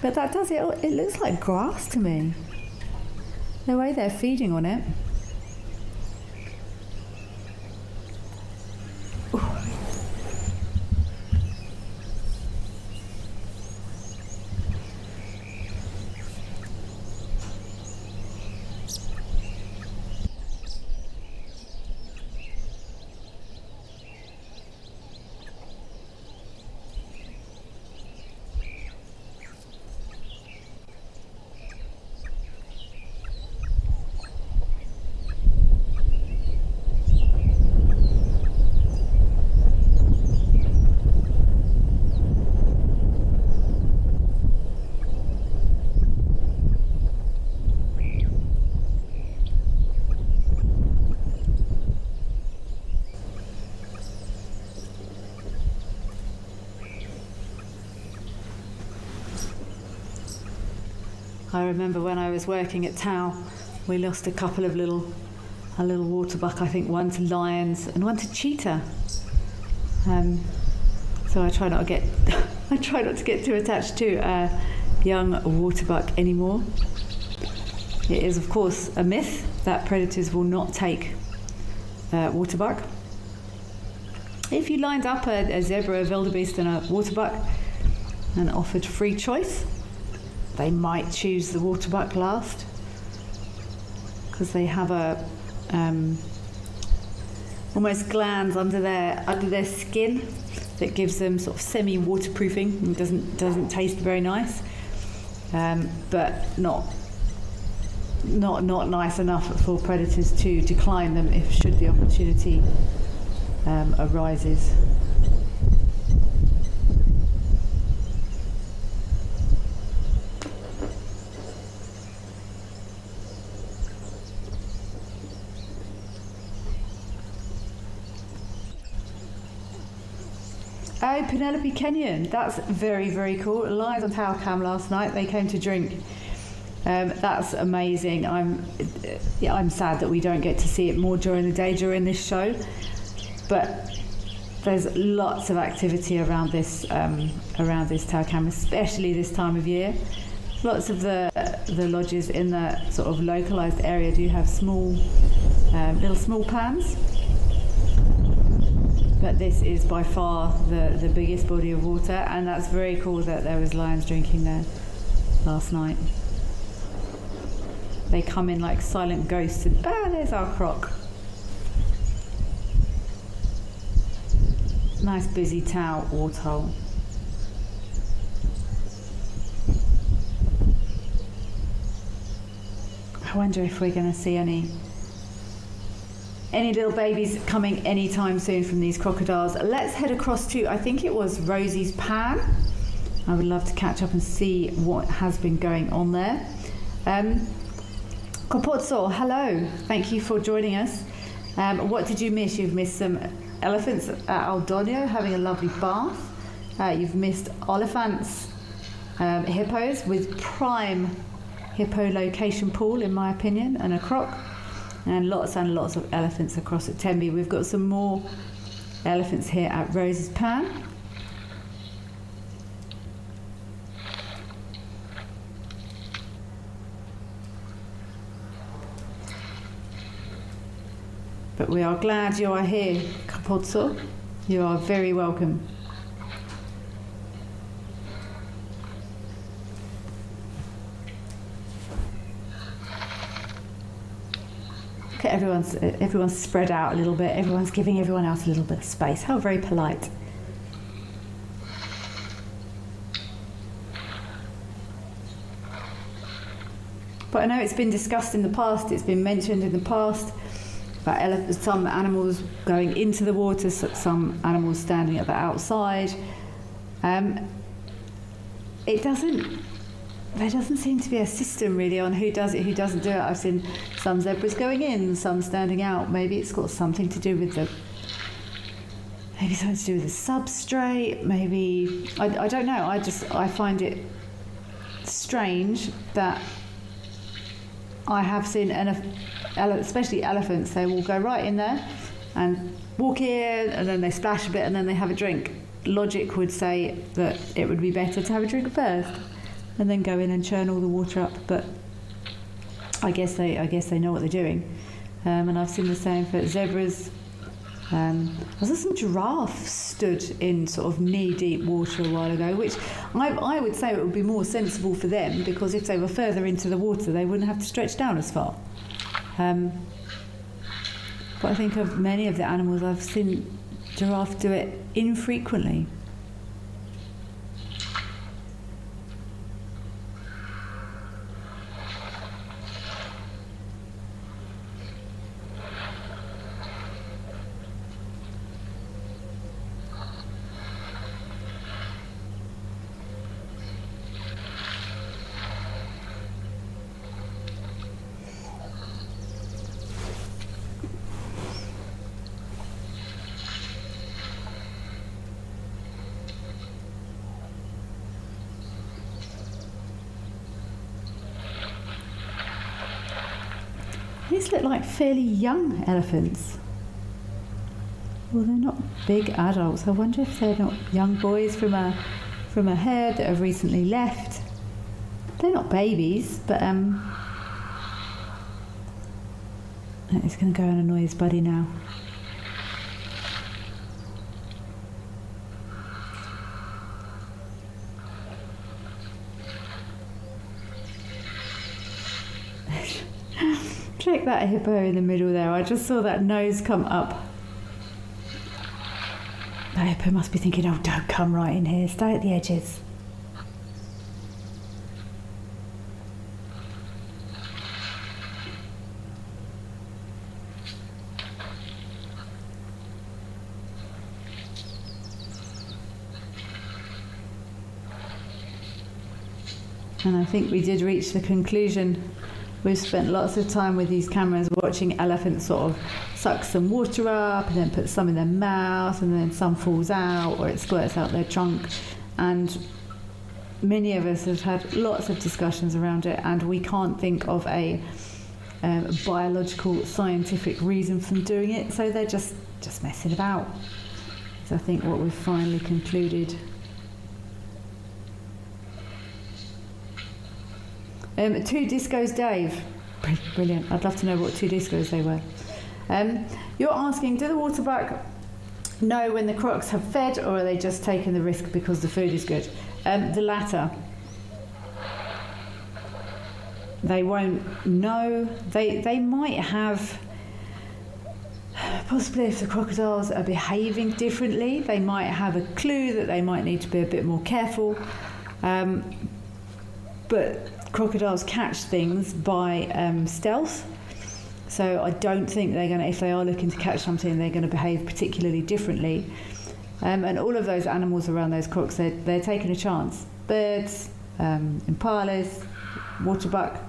But that does it. It looks like grass to me. The way they're feeding on it. I remember when I was working at Tau, we lost a couple of little waterbuck, I think one to lions and one to cheetah. So I try not to get too attached to young waterbuck anymore. It is of course a myth that predators will not take waterbuck. If you lined up a zebra, a wildebeest and a waterbuck and offered free choice, they might choose the waterbuck last because they have a almost glands under their skin that gives them sort of semi-waterproofing and doesn't taste very nice, but not nice enough for predators to decline them should the opportunity arises. Oh, Penelope Kenyon, that's very, very cool. Live on Tower Cam last night, they came to drink. That's amazing. I'm sad that we don't get to see it more during the day during this show, but there's lots of activity around this Tower Cam, especially this time of year. Lots of the lodges in the sort of localised area do have little small pans. But this is by far the biggest body of water, and that's very cool that there was lions drinking there last night. They come in like silent ghosts and there's our croc. Nice busy Tau waterhole. I wonder if we're going to see any little babies coming anytime soon from these crocodiles. Let's head across to, I think it was Rosie's Pan. I would love to catch up and see what has been going on there. Kopotso, hello. Thank you for joining us. What did you miss? You've missed some elephants at Aldonio having a lovely bath. You've missed oliphants, hippos with prime hippo location pool, in my opinion, and a croc. And lots of elephants across at Tembe. We've got some more elephants here at Rose's Pan. But we are glad you are here, Kapotso. You are very welcome. Okay, everyone's spread out a little bit. Everyone's giving everyone else a little bit of space. How very polite. But I know it's been discussed in the past, it's been mentioned in the past about some animals going into the water, some animals standing at the outside. There doesn't seem to be a system really on who does it, who doesn't do it. I've seen some zebras going in, some standing out. Maybe it's got something to do with the substrate. Maybe I don't know. I find it strange that I have seen, especially elephants, they will go right in there and walk in, and then they splash a bit, and then they have a drink. Logic would say that it would be better to have a drink first, and then go in and churn all the water up. But I guess they know what they're doing. And I've seen the same for zebras. I saw some giraffes stood in sort of knee-deep water a while ago, which I would say it would be more sensible for them, because if they were further into the water, they wouldn't have to stretch down as far. But I think of many of the animals, I've seen giraffe do it infrequently. These look like fairly young elephants. Well, they're not big adults. I wonder if they're not young boys from a herd that have recently left. They're not babies, but he's going to go and annoy his buddy now. Check that hippo in the middle there. I just saw that nose come up. That hippo must be thinking, oh, don't come right in here. Stay at the edges. And I think we did reach the conclusion. We've spent lots of time with these cameras watching elephants sort of suck some water up and then put some in their mouth, and then some falls out or it squirts out their trunk. And many of us have had lots of discussions around it, and we can't think of a biological, scientific reason for them doing it. So they're just messing about. So I think what we've finally concluded. 2 discos, Dave. Brilliant. I'd love to know what 2 discos they were. You're asking, do the waterbuck know when the crocs have fed, or are they just taking the risk because the food is good? The latter. They won't know. They might have, possibly if the crocodiles are behaving differently, they might have a clue that they might need to be a bit more careful. But crocodiles catch things by stealth, so I don't think they're going to, if they are looking to catch something, they're going to behave particularly differently. And all of those animals around those crocs, they're taking a chance. Birds, impalas, waterbuck.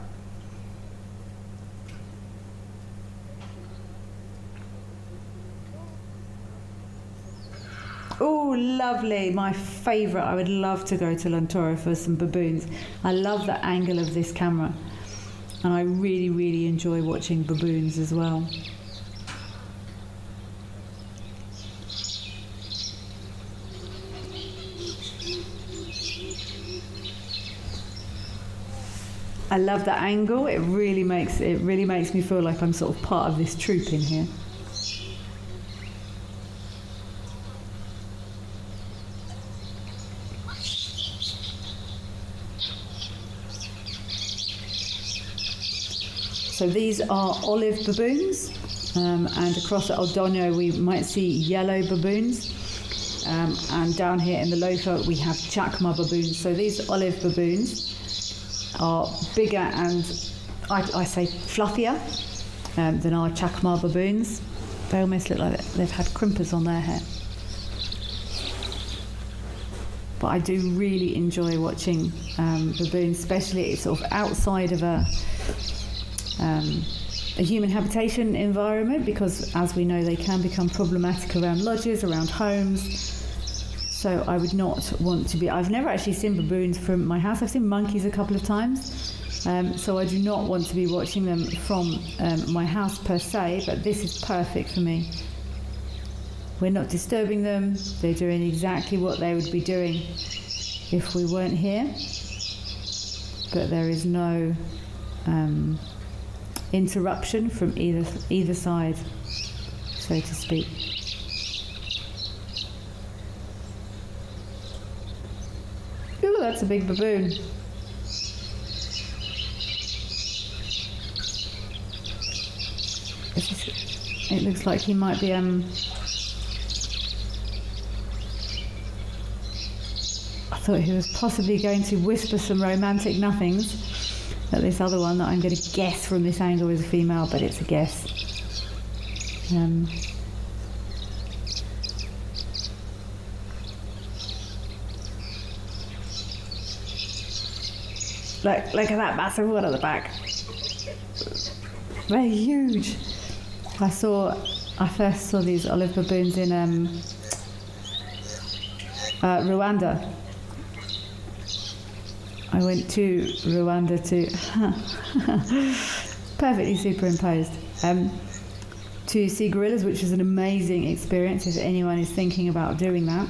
Oh, lovely. My favourite. I would love to go to Lantora for some baboons. I love the angle of this camera. And I really, really enjoy watching baboons as well. I love that angle. It really makes me feel like I'm sort of part of this troop in here. So these are olive baboons, and across at Aldonio we might see yellow baboons. And down here in the Lofa we have chakma baboons. So these olive baboons are bigger and I say fluffier than our chakma baboons. They almost look like they've had crimpers on their hair. But I do really enjoy watching baboons, especially sort of outside of a human habitation environment, because as we know they can become problematic around lodges, around homes. So I would not want to be, I've never actually seen baboons from my house. I've seen monkeys a couple of times, so I do not want to be watching them from my house per se, but this is perfect for me. We're not disturbing them, they're doing exactly what they would be doing if we weren't here, but there is no interruption from either side, so to speak. Ooh, that's a big baboon. It looks like he might be I thought he was possibly going to whisper some romantic nothings at this other one that I'm going to guess from this angle is a female, but it's a guess. Look at that massive one at the back. They're huge. I first saw these olive baboons in Rwanda. I went to Rwanda perfectly superimposed, to see gorillas, which was an amazing experience. If anyone is thinking about doing that,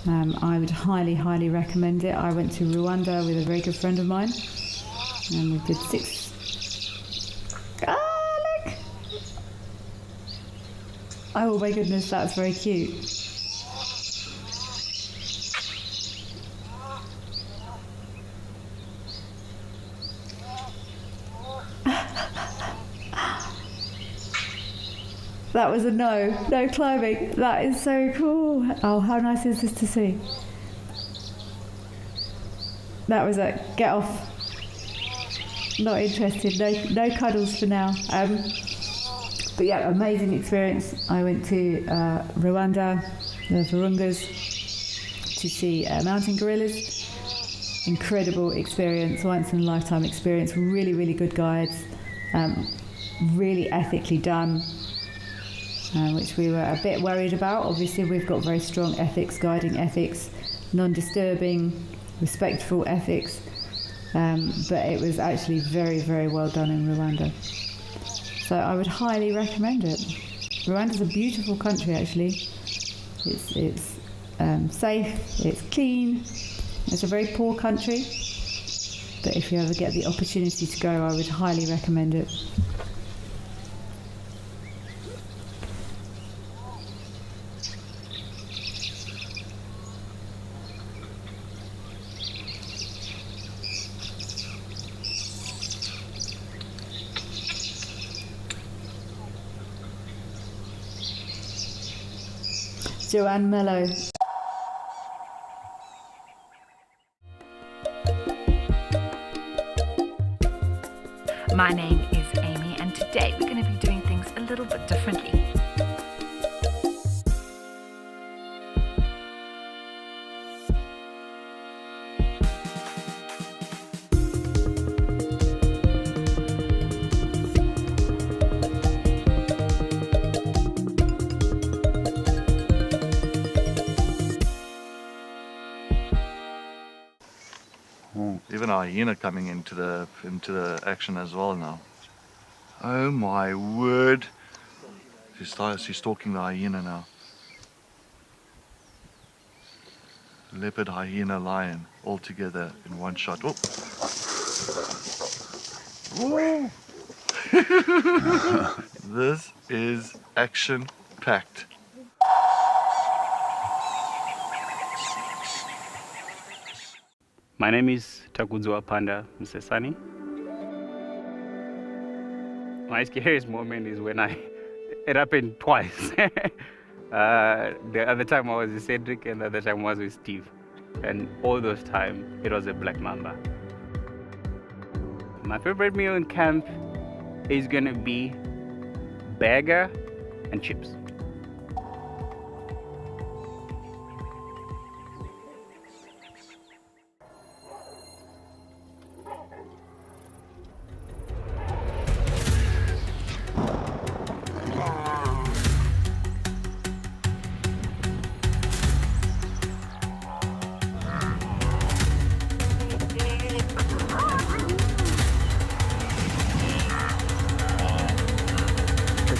I would highly, highly recommend it. I went to Rwanda with a very good friend of mine, and we did 6. Look! Oh my goodness, that's very cute. That was a no climbing. That is so cool. Oh, how nice is this to see? That was a get off. Not interested. No cuddles for now. But yeah, amazing experience. I went to Rwanda, the Virungas, to see mountain gorillas. Incredible experience, once in a lifetime experience. Really, really good guides. Really ethically done. Which we were a bit worried about. Obviously we've got very strong ethics, guiding ethics, non-disturbing, respectful ethics, but it was actually very, very well done in Rwanda. So I would highly recommend it. Rwanda's a beautiful country actually. It's safe, it's clean, it's a very poor country, but if you ever get the opportunity to go, I would highly recommend it. Joanne Mello. My name is Amy, and today we're going to be doing things a little bit differently. Even a hyena coming into the action as well now. Oh my word! She's stalking the hyena now. Leopard, hyena, lion, all together in one shot. Oh! Whoa. This is action-packed. My name is Takudzwa Panda Msesani. My scariest moment is when it happened twice. The other time I was with Cedric and the other time I was with Steve. And all those times, it was a black mamba. My favorite meal in camp is gonna be burger and chips.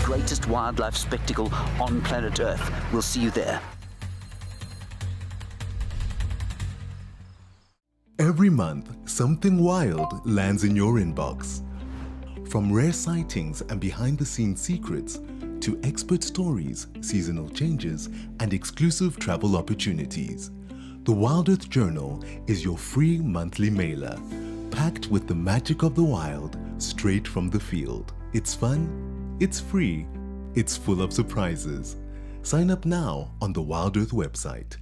Greatest wildlife spectacle on planet Earth. We'll see you there. Every month, something wild lands in your inbox. From rare sightings and behind-the-scenes secrets to expert stories, seasonal changes, and exclusive travel opportunities, the Wild Earth Journal is your free monthly mailer, packed with the magic of the wild straight from the field. It's fun, it's free, it's full of surprises. Sign up now on the Wild Earth website.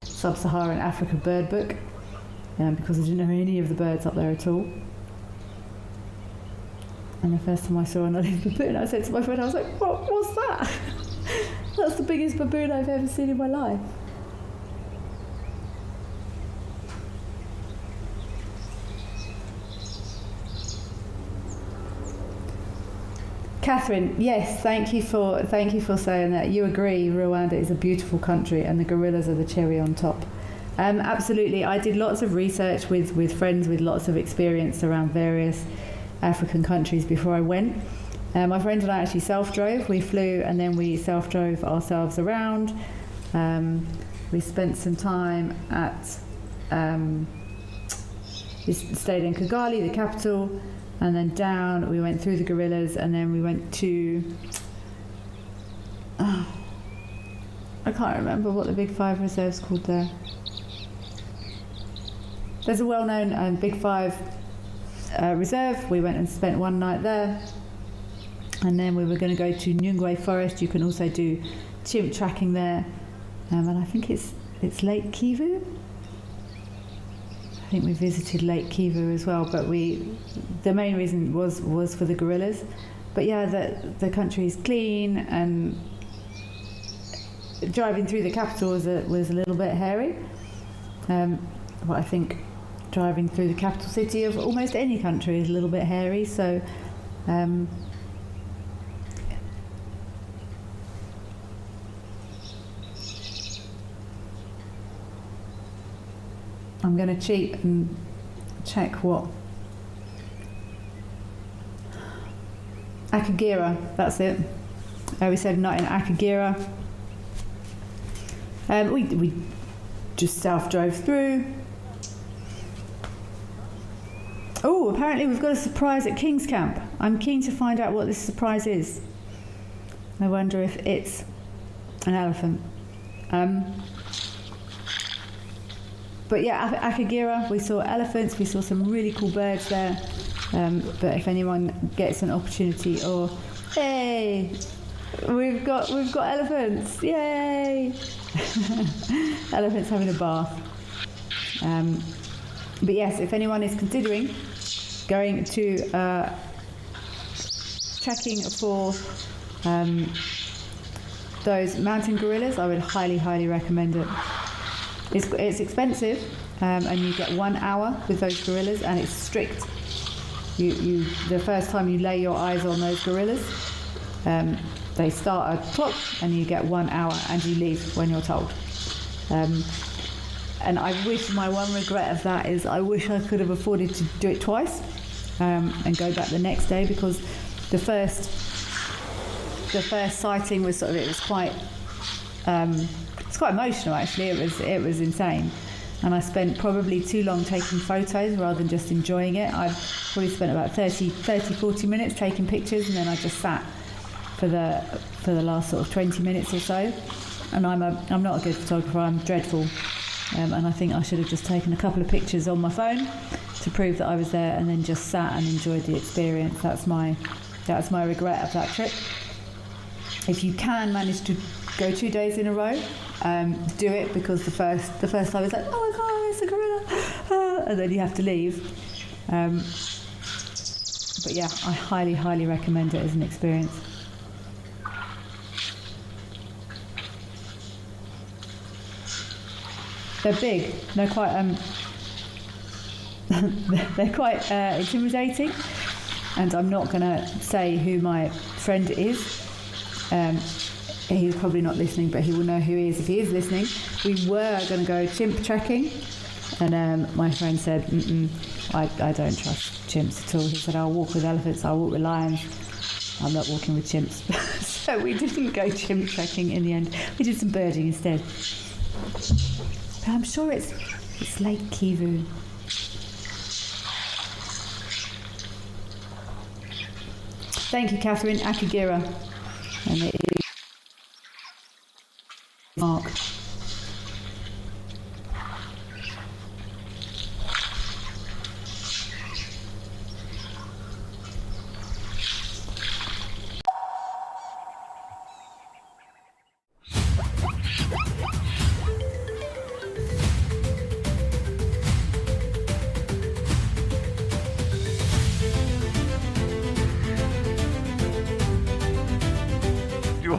Sub-Saharan Africa bird book, because I didn't know any of the birds up there at all. And the first time I saw an olive baboon, I said to my friend, I was like, what's that? That's the biggest baboon I've ever seen in my life. Catherine, yes, thank you for saying that. You agree, Rwanda is a beautiful country and the gorillas are the cherry on top. Absolutely, I did lots of research with friends with lots of experience around various African countries before I went. My friend and I actually self-drove. We flew and then we self-drove ourselves around. We spent some time at, we stayed in Kigali, the capital, and then down, we went through the gorillas, and then we went to, I can't remember what the Big Five reserve's called there. There's a well-known Big Five reserve. We went and spent one night there, and then we were going to go to Nyungwe Forest. You can also do chimp tracking there, and I think it's Lake Kivu. I think we visited Lake Kivu as well, but the main reason was for the gorillas. But yeah, the country is clean, and driving through the capital was a little bit hairy. But I think driving through the capital city of almost any country is a little bit hairy. So I'm going to cheat and check what. Akagera, that's it. We said not in Akagera. We just self-drove through. Oh, apparently we've got a surprise at King's Camp. I'm keen to find out what this surprise is. I wonder if it's an elephant. But yeah, Akagera, we saw elephants, we saw some really cool birds there. But if anyone gets an opportunity, or hey, we've got elephants, yay! Elephants having a bath. But yes, if anyone is considering going to checking for those mountain gorillas, I would highly recommend it. It's expensive, and you get 1 hour with those gorillas, and it's strict. You the first time you lay your eyes on those gorillas, they start a clock, and you get 1 hour, and you leave when you're told. And I wish, my one regret of that is I wish I could have afforded to do it twice, and go back the next day, because the first sighting was it was quite. It's quite emotional, actually. It was insane, and I spent probably too long taking photos rather than just enjoying it. I probably spent about 40 minutes taking pictures, and then I just sat for the last sort of 20 minutes or so. And I'm not a good photographer. I'm dreadful. And I think I should have just taken a couple of pictures on my phone to prove that I was there, and then just sat and enjoyed the experience. That's my regret of that trip. If you can manage to go 2 days in a row, do it, because the first time it's like, oh my god, it's a gorilla, and then you have to leave. But yeah, I highly recommend it as an experience. They're big. They're quite intimidating, and I'm not going to say who my friend is. He's probably not listening, but he will know who he is if he is listening. We were going to go chimp trekking, and my friend said, I don't trust chimps at all. He said, I'll walk with elephants, I'll walk with lions. I'm not walking with chimps. So we didn't go chimp trekking in the end. We did some birding instead. But I'm sure it's Lake Kivu. Thank you, Catherine. Akigira. And it is Mark.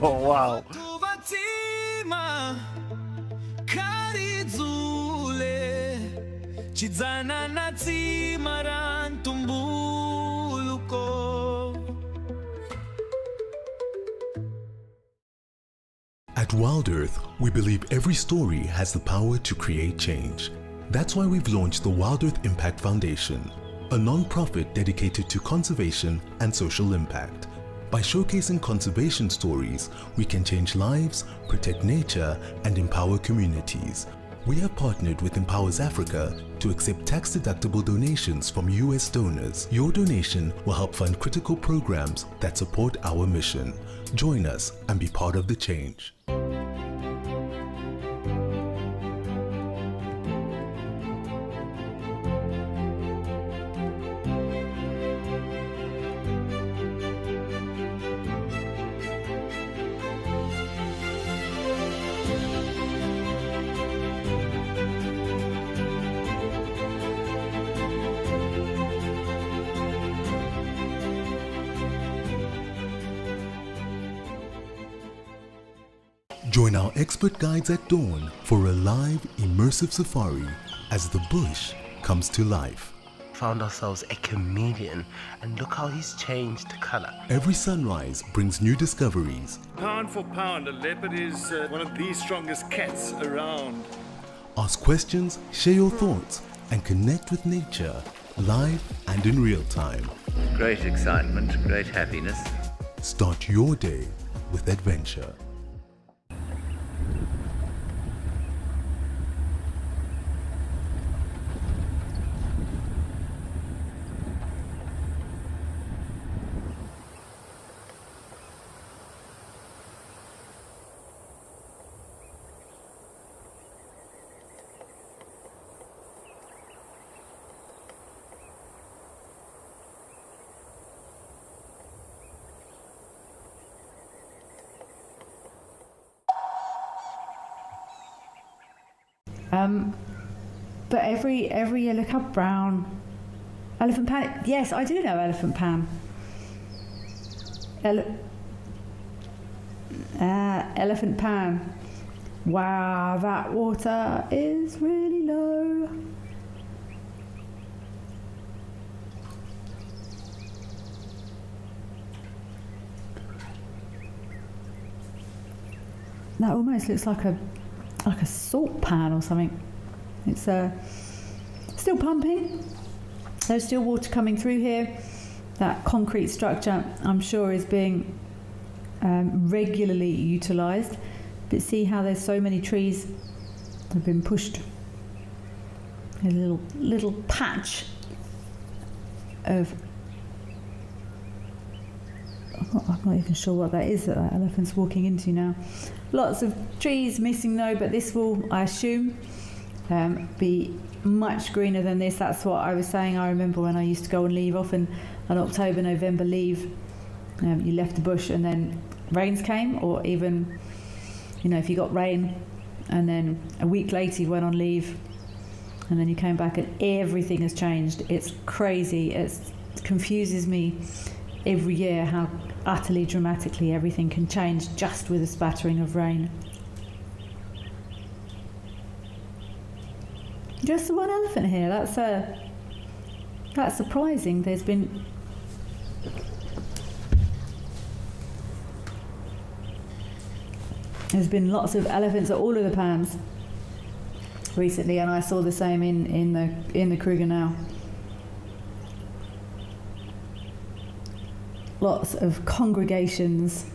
Oh, wow. At Wild Earth, we believe every story has the power to create change. That's why we've launched the Wild Earth Impact Foundation, a non-profit dedicated to conservation and social impact. By showcasing conservation stories, we can change lives, protect nature, and empower communities. We have partnered with Empowers Africa to accept tax-deductible donations from US donors. Your donation will help fund critical programs that support our mission. Join us and be part of the change. Join our expert guides at dawn for a live, immersive safari as the bush comes to life. Found ourselves a chameleon, and look how he's changed color. Every sunrise brings new discoveries. Pound for pound, a leopard is one of the strongest cats around. Ask questions, share your thoughts, and connect with nature live and in real time. Great excitement, great happiness. Start your day with adventure. But every year, look up brown. Elephant pan. Yes, I do know elephant pan. Elephant pan. Wow, that water is really low. That almost looks like a salt pan or something. It's still pumping. There's still water coming through here. That concrete structure, I'm sure, is being regularly utilised. But see how there's so many trees that have been pushed. A little patch of. I'm not even sure what that is that elephant's walking into now. Lots of trees missing though, but this will, I assume, be much greener than this. That's what I was saying. I remember when I used to go on leave, often on October, November leave, you left the bush and then rains came, or even, you know, if you got rain and then a week later you went on leave and then you came back and everything has changed. It's crazy. It confuses me every year how utterly dramatically everything can change just with a spattering of rain. Just the one elephant here. That's surprising. There's been lots of elephants at all of the pans recently, and I saw the same in the Kruger now. Lots of congregations.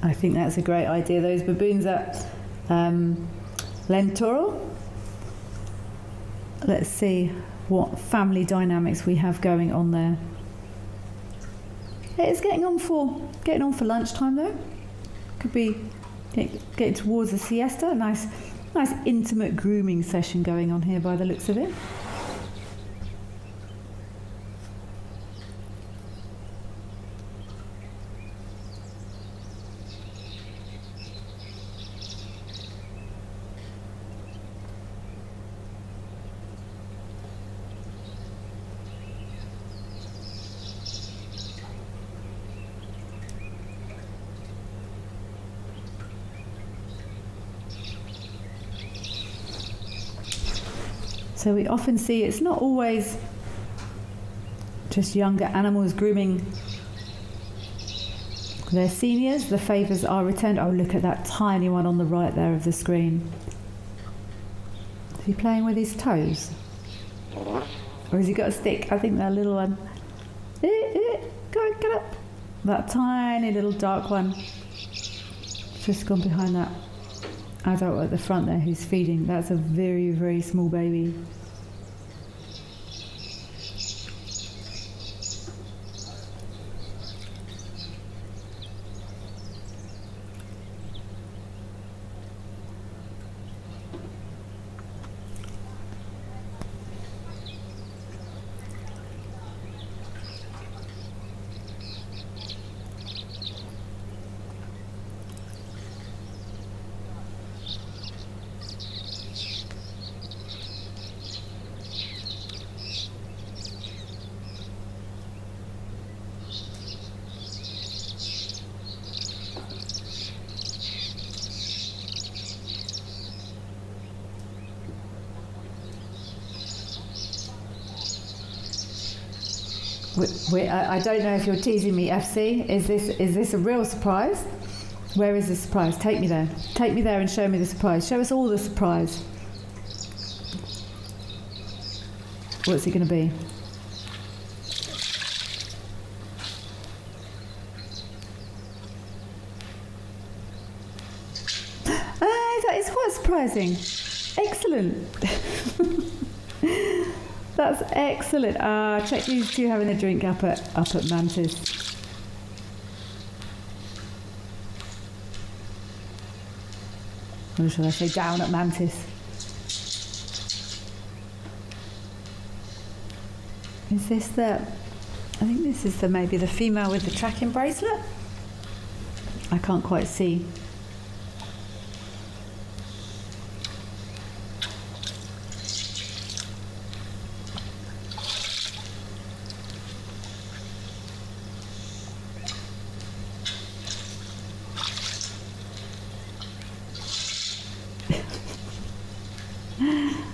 I think that's a great idea. Those baboons at Lentoral. Let's see what family dynamics we have going on there. It's getting on for lunchtime though. Could be getting towards the siesta. Nice intimate grooming session going on here by the looks of it. So we often see it's not always just younger animals grooming their seniors. The favours are returned. Oh, look at that tiny one on the right there of the screen. Is he playing with his toes? Or has he got a stick? I think that little one. Go, get up. That tiny little dark one. Just gone behind that adult at the front there who's feeding. That's a very, very small baby. I don't know if you're teasing me, FC. Is this a real surprise? Where is the surprise? Take me there. Take me there and show me the surprise. Show us all the surprise. What's it going to be? That is quite surprising. Excellent. That's excellent. Check these two having a drink up at Mantis. Or should I say down at Mantis? Is this the... I think this is maybe the female with the tracking bracelet? I can't quite see.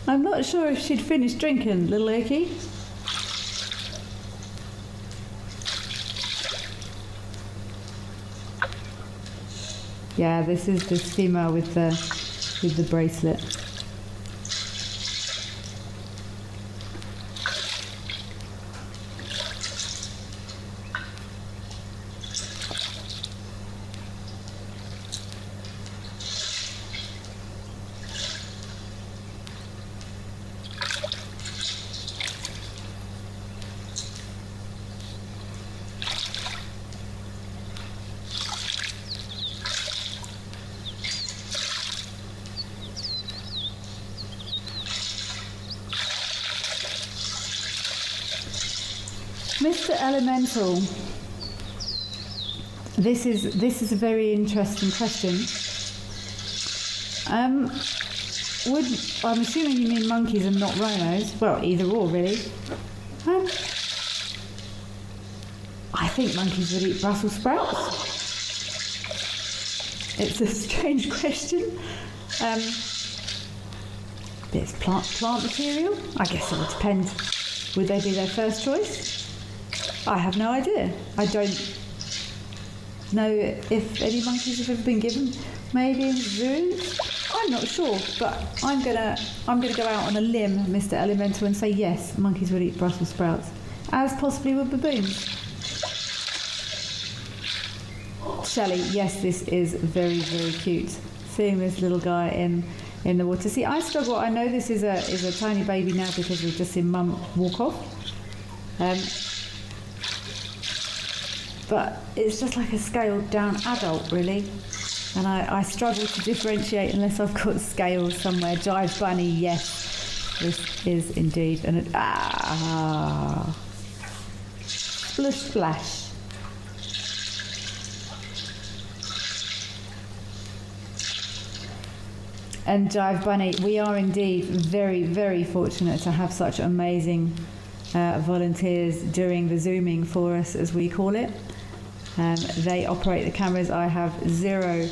I'm not sure if she'd finished drinking, little Icky. Yeah, this is this female with the bracelet. Mr. Elemental, this is a very interesting question. I'm assuming you mean monkeys and not rhinos. Well, either or, really. I think monkeys would eat Brussels sprouts. It's a strange question. It's plant material. I guess it would depend. Would they be their first choice? I have no idea. I don't know if any monkeys have ever been given. Maybe in zoos. I'm not sure, but I'm gonna go out on a limb, Mr. Elemental, and say yes, monkeys would eat Brussels sprouts, as possibly would baboons. Shelley, yes, this is very, very cute. Seeing this little guy in the water. See, I struggle. I know this is a tiny baby now because we've just seen Mum walk off. But it's just like a scaled down adult, really. And I struggle to differentiate unless I've got scales somewhere. Jive bunny, yes. This is indeed an... Splish splash. And Jive Bunny, we are indeed very, very fortunate to have such amazing volunteers doing the zooming for us, as we call it. They operate the cameras. I have zero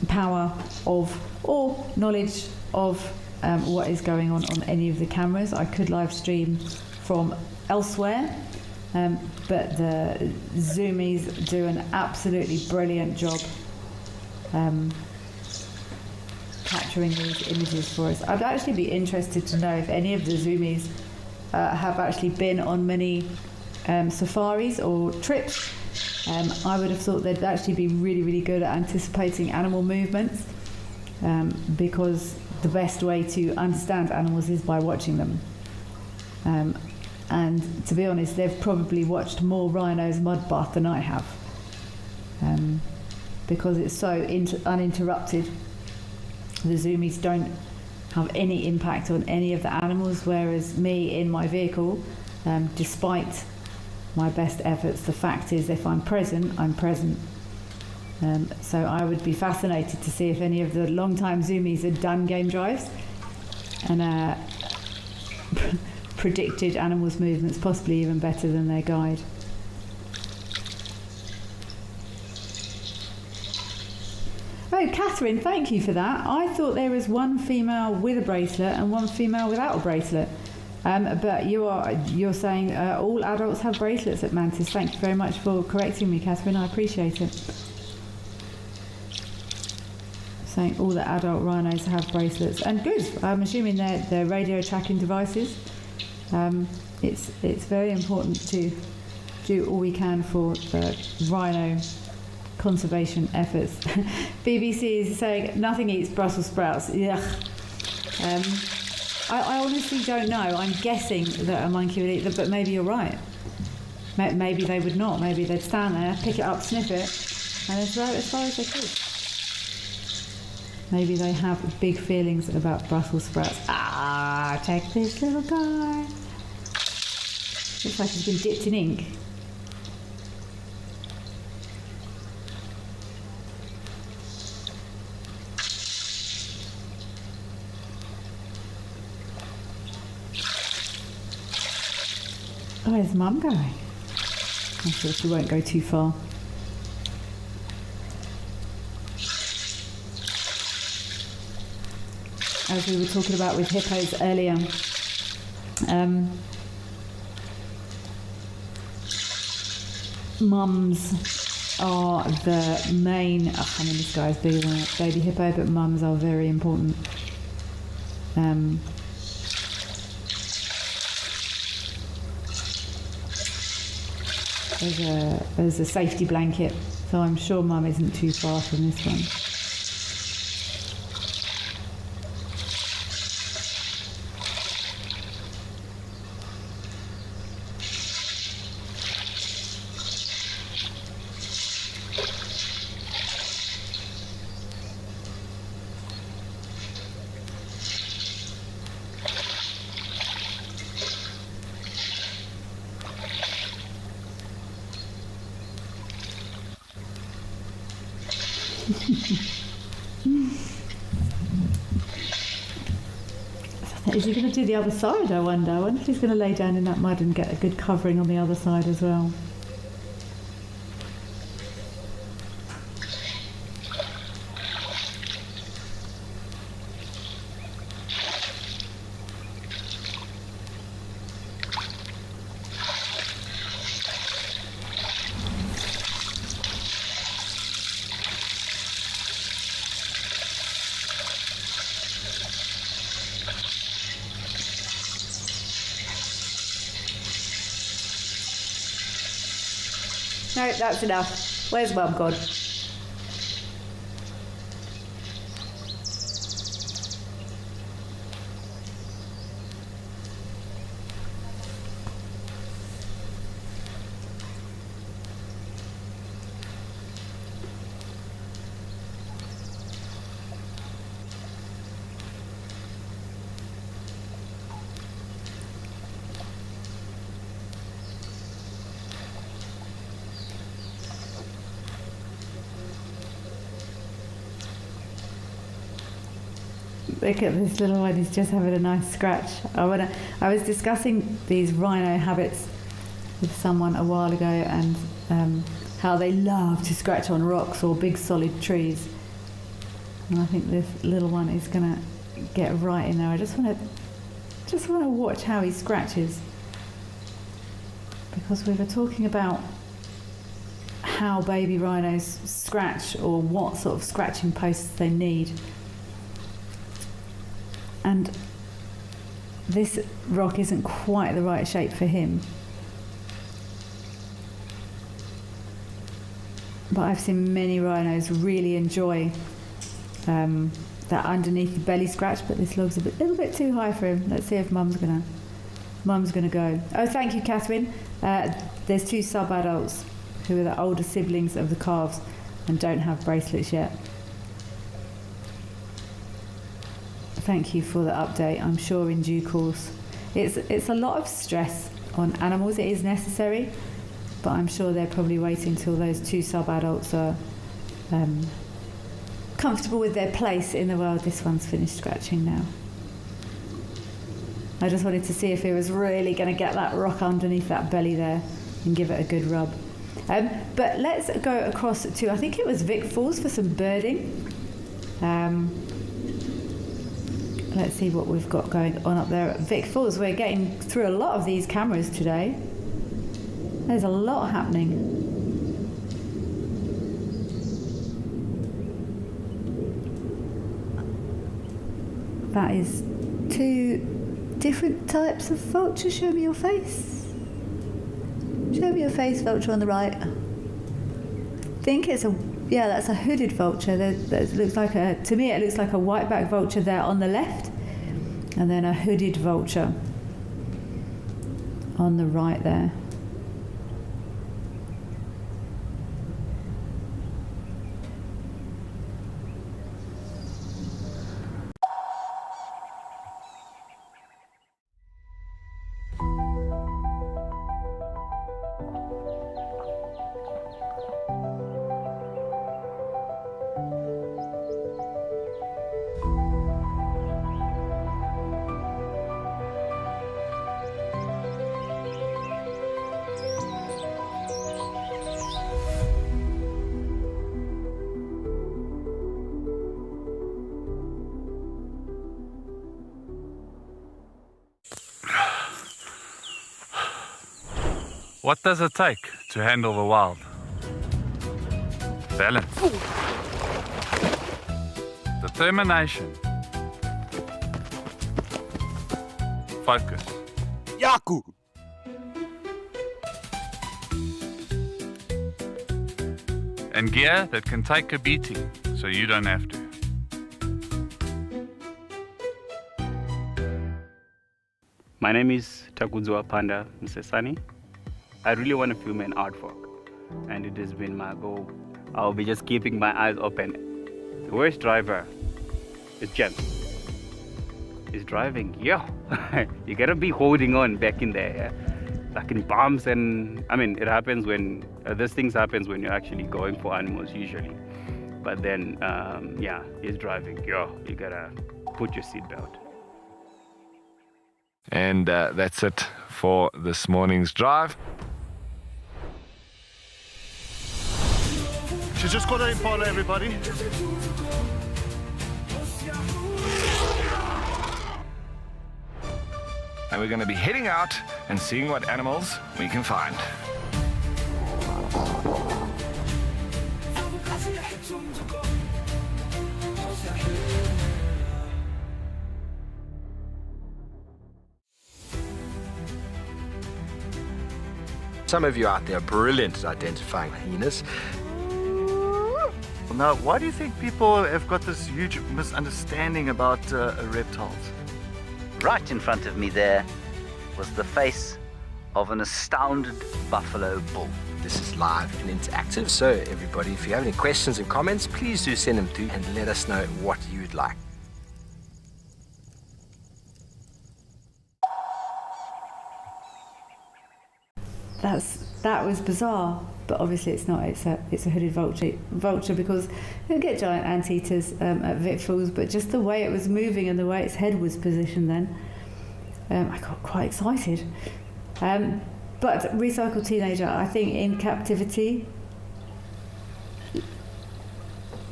power of or knowledge of what is going on any of the cameras. I could live stream from elsewhere, but the zoomies do an absolutely brilliant job capturing these images for us. I'd actually be interested to know if any of the zoomies have actually been on many safaris or trips. I would have thought they'd actually be really, really good at anticipating animal movements, because the best way to understand animals is by watching them. And to be honest, they've probably watched more rhinos mud bath than I have, because it's so uninterrupted. The zoomies don't have any impact on any of the animals, whereas me in my vehicle, despite my best efforts, the fact is if I'm present, I'm present. So I would be fascinated to see if any of the long-time zoomies had done game drives and predicted animals' movements, possibly even better than their guide. Oh, Catherine, thank you for that. I thought there was one female with a bracelet and one female without a bracelet. But you're saying all adults have bracelets at Mantis. Thank you very much for correcting me, Catherine. I appreciate it. Saying all the adult rhinos have bracelets, and good. I'm assuming they're radio tracking devices. It's very important to do all we can for the rhino conservation efforts. BBC is saying nothing eats Brussels sprouts. Yuck. I honestly don't know. I'm guessing that a monkey would eat them, but maybe you're right. Maybe they would not. Maybe they'd stand there, pick it up, sniff it, and as far as they could. Maybe they have big feelings about Brussels sprouts. Ah, check this little guy. Looks like he's been dipped in ink. Oh, where's Mum going? I'm sure she won't go too far. As we were talking about with hippos earlier, mums are the main, I mean this guy's bigger than a baby hippo, but mums are very important. There's a safety blanket, so I'm sure mum isn't too far from this one. Is he going to do the other side, I wonder? I wonder if he's going to lay down in that mud and get a good covering on the other side as well. No, that's enough. Where's Mum gone? Look at this little one, he's just having a nice scratch. I was discussing these rhino habits with someone a while ago, and how they love to scratch on rocks or big solid trees. And I think this little one is gonna get right in there. I just want to watch how he scratches, because we were talking about how baby rhinos scratch, or what sort of scratching posts they need. And this rock isn't quite the right shape for him. But I've seen many rhinos really enjoy that underneath the belly scratch, but this log's a little bit too high for him. Let's see if Mum's gonna go. Oh, thank you, Catherine. There's 2 sub-adults who are the older siblings of the calves and don't have bracelets yet. Thank you for the update. I'm sure in due course. It's a lot of stress on animals. It is necessary, but I'm sure they're probably waiting till those 2 sub-adults are comfortable with their place in the world. This one's finished scratching now. I just wanted to see if it was really going to get that rock underneath that belly there and give it a good rub. But let's go across to, I think it was Vic Falls for some birding. Let's see what we've got going on up there at Vic Falls. We're getting through a lot of these cameras today. There's a lot happening. That is 2 different types of vulture. Show me your face. Show me your face, vulture on the right. I think it's that's a hooded vulture. That looks like to me it looks like a whiteback vulture there on the left, and then a hooded vulture on the right there. What does it take to handle the wild? balance, determination, focus, Yaku! and gear that can take a beating so you don't have to. My name is Takudzwa Panda Msesani. I really want to film an artwork, and it has been my goal. I'll be just keeping my eyes open. The worst driver is Jem. He's driving, yeah. You gotta be holding on back in there, yeah? Like in bumps, and I mean, it happens when, these things happens when you're actually going for animals usually. But then, yeah, he's driving, yeah, you gotta put your seatbelt. And that's it for this morning's drive. She's just got her Impala, everybody. And we're going to be heading out and seeing what animals we can find. Some of you out there are brilliant at identifying hyenas. Now, why do you think people have got this huge misunderstanding about reptiles? Right in front of me there was the face of an astounded buffalo bull. This is live and interactive, so everybody, if you have any questions and comments, please do send them through and let us know what you'd like. That was bizarre, but obviously it's not. It's a hooded vulture because you'll get giant anteaters at Vic Falls, but just the way it was moving and the way its head was positioned then, I got quite excited. But recycled teenager, I think in captivity.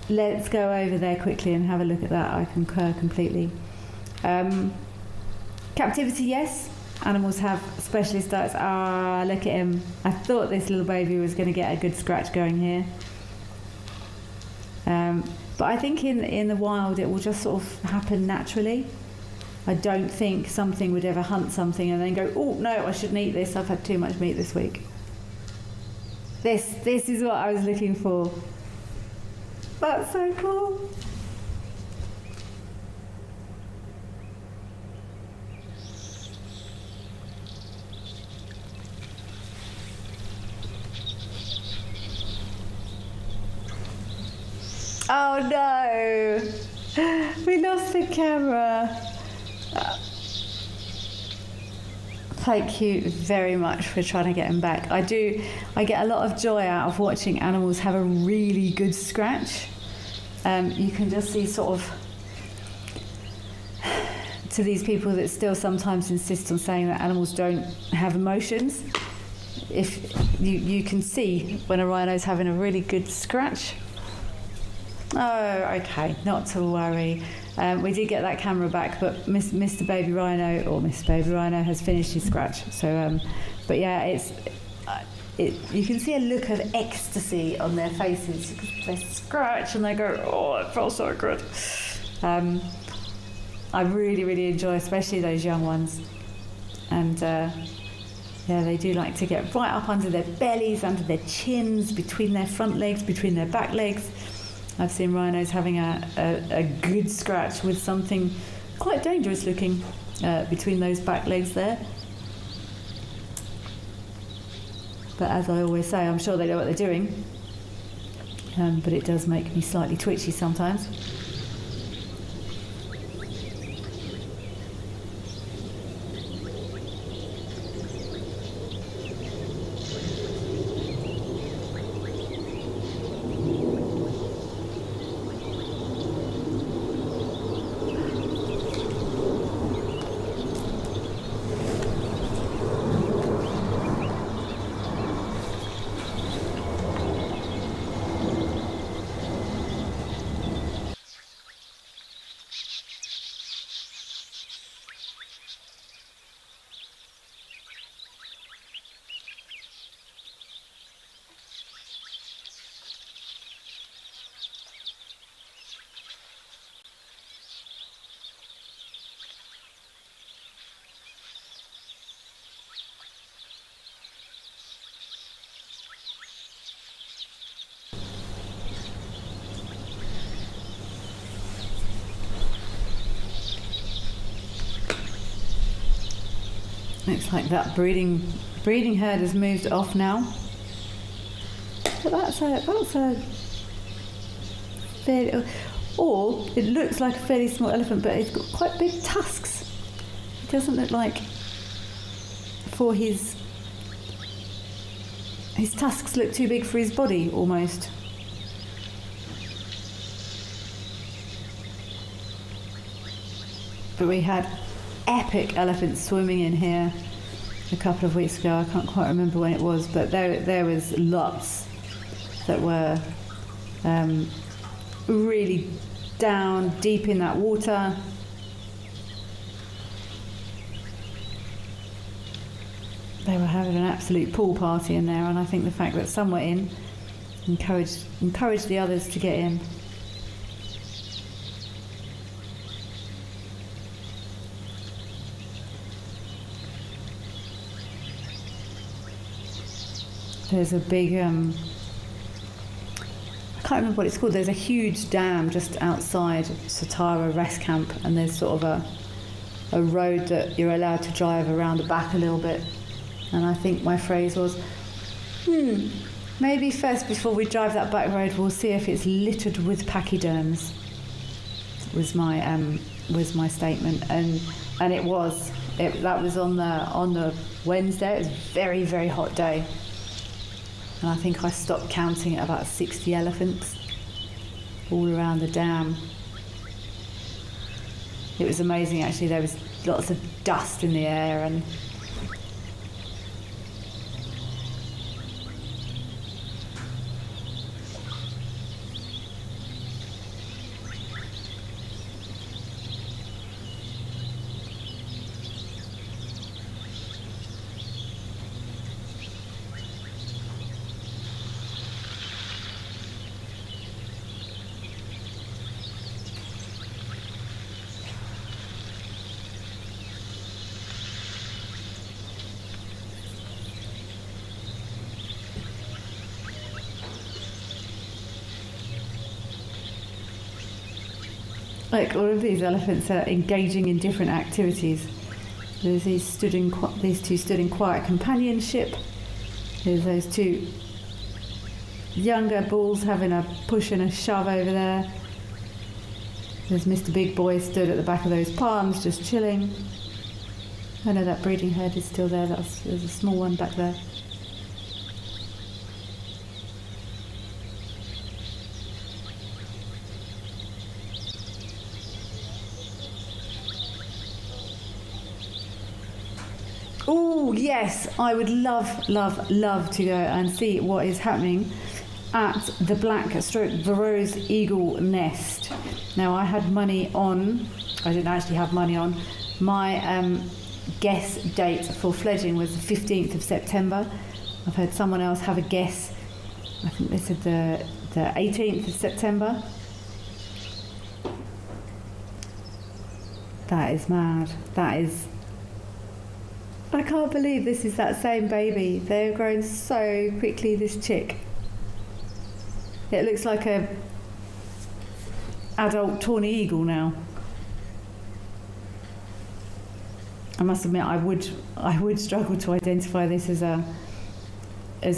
Let's go over there quickly and have a look at that. I concur completely. Captivity, yes. Animals have specialist diets. Ah, look at him. I thought this little baby was going to get a good scratch going here. But I think in the wild it will just sort of happen naturally. I don't think something would ever hunt something and then go, oh no, I shouldn't eat this, I've had too much meat this week. This is what I was looking for. That's so cool. Oh no, we lost the camera. Thank you very much for trying to get him back. I get a lot of joy out of watching animals have a really good scratch. You can just see sort of, to these people that still sometimes insist on saying that animals don't have emotions, if you can see when a rhino's having a really good scratch. Oh, okay, not to worry. We did get that camera back, but Mr. Baby Rhino, or Miss Baby Rhino, has finished his scratch. So, but yeah, you can see a look of ecstasy on their faces because they scratch and they go, oh, it felt so good. I really, really enjoy, especially those young ones. And yeah, they do like to get right up under their bellies, under their chins, between their front legs, between their back legs. I've seen rhinos having a good scratch with something quite dangerous looking between those back legs there. But as I always say, I'm sure they know what they're doing. But it does make me slightly twitchy sometimes. Looks like that breeding herd has moved off now. But that's a fairly, or it looks like a fairly small elephant, but it's got quite big tusks. It doesn't look like for his tusks look too big for his body almost. But we had epic elephants swimming in here a couple of weeks ago. I can't quite remember when it was, but there was lots that were really down deep in that water. They were having an absolute pool party in there, and I think the fact that some were in encouraged the others to get in. There's a big, I can't remember what it's called, there's a huge dam just outside Satara Rest Camp, and there's sort of a road that you're allowed to drive around the back a little bit. And I think my phrase was, maybe first before we drive that back road we'll see if it's littered with pachyderms, was my statement, and it was. That was on the Wednesday. It was a very, very hot day. And I think I stopped counting at about 60 elephants all around the dam. It was amazing actually, there was lots of dust in the air and like all of these elephants are engaging in different activities. There's these two stood in quiet companionship. There's those two younger bulls having a push and a shove over there. There's Mr. Big Boy stood at the back of those palms just chilling. I know that breeding herd is still there. There's a small one back there. Oh yes, I would love, love, love to go and see what is happening at the black/Varro's eagle nest. Now I didn't actually have money on, my guess date for fledging was the 15th of September. I've heard someone else have a guess, I think they said the 18th of September. That is mad. That is... I can't believe this is that same baby. They've grown so quickly, this chick. It looks like a adult tawny eagle now. I must admit, I would struggle to identify this as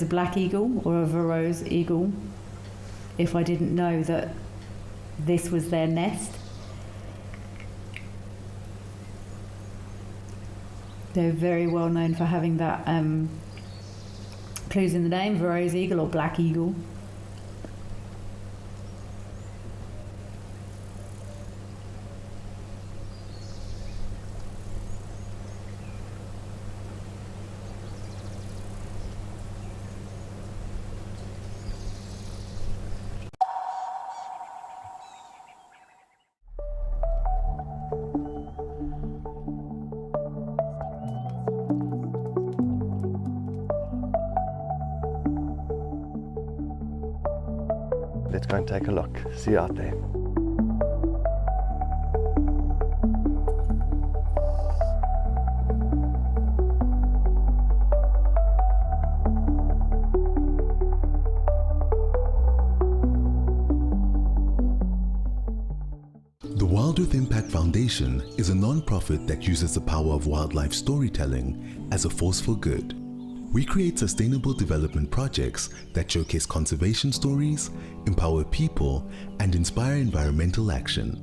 a black eagle or a Varro's eagle if I didn't know that this was their nest. They're very well known for having that clues in the name, Varro's eagle or black eagle. Let's go and take a look. See you out there. The Wild Earth Impact Foundation is a non-profit that uses the power of wildlife storytelling as a force for good. We create sustainable development projects that showcase conservation stories, empower people, and inspire environmental action.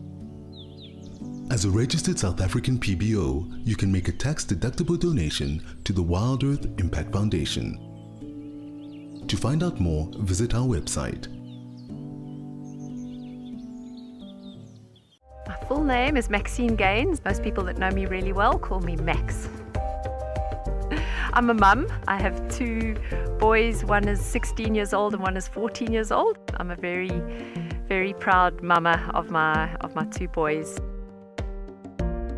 As a registered South African PBO, you can make a tax-deductible donation to the Wild Earth Impact Foundation. To find out more, visit our website. My full name is Maxine Gaines. Most people that know me really well call me Max. I'm a mum. I have 2 boys. One is 16 years old and one is 14 years old. I'm a very, very proud mama of my 2 boys.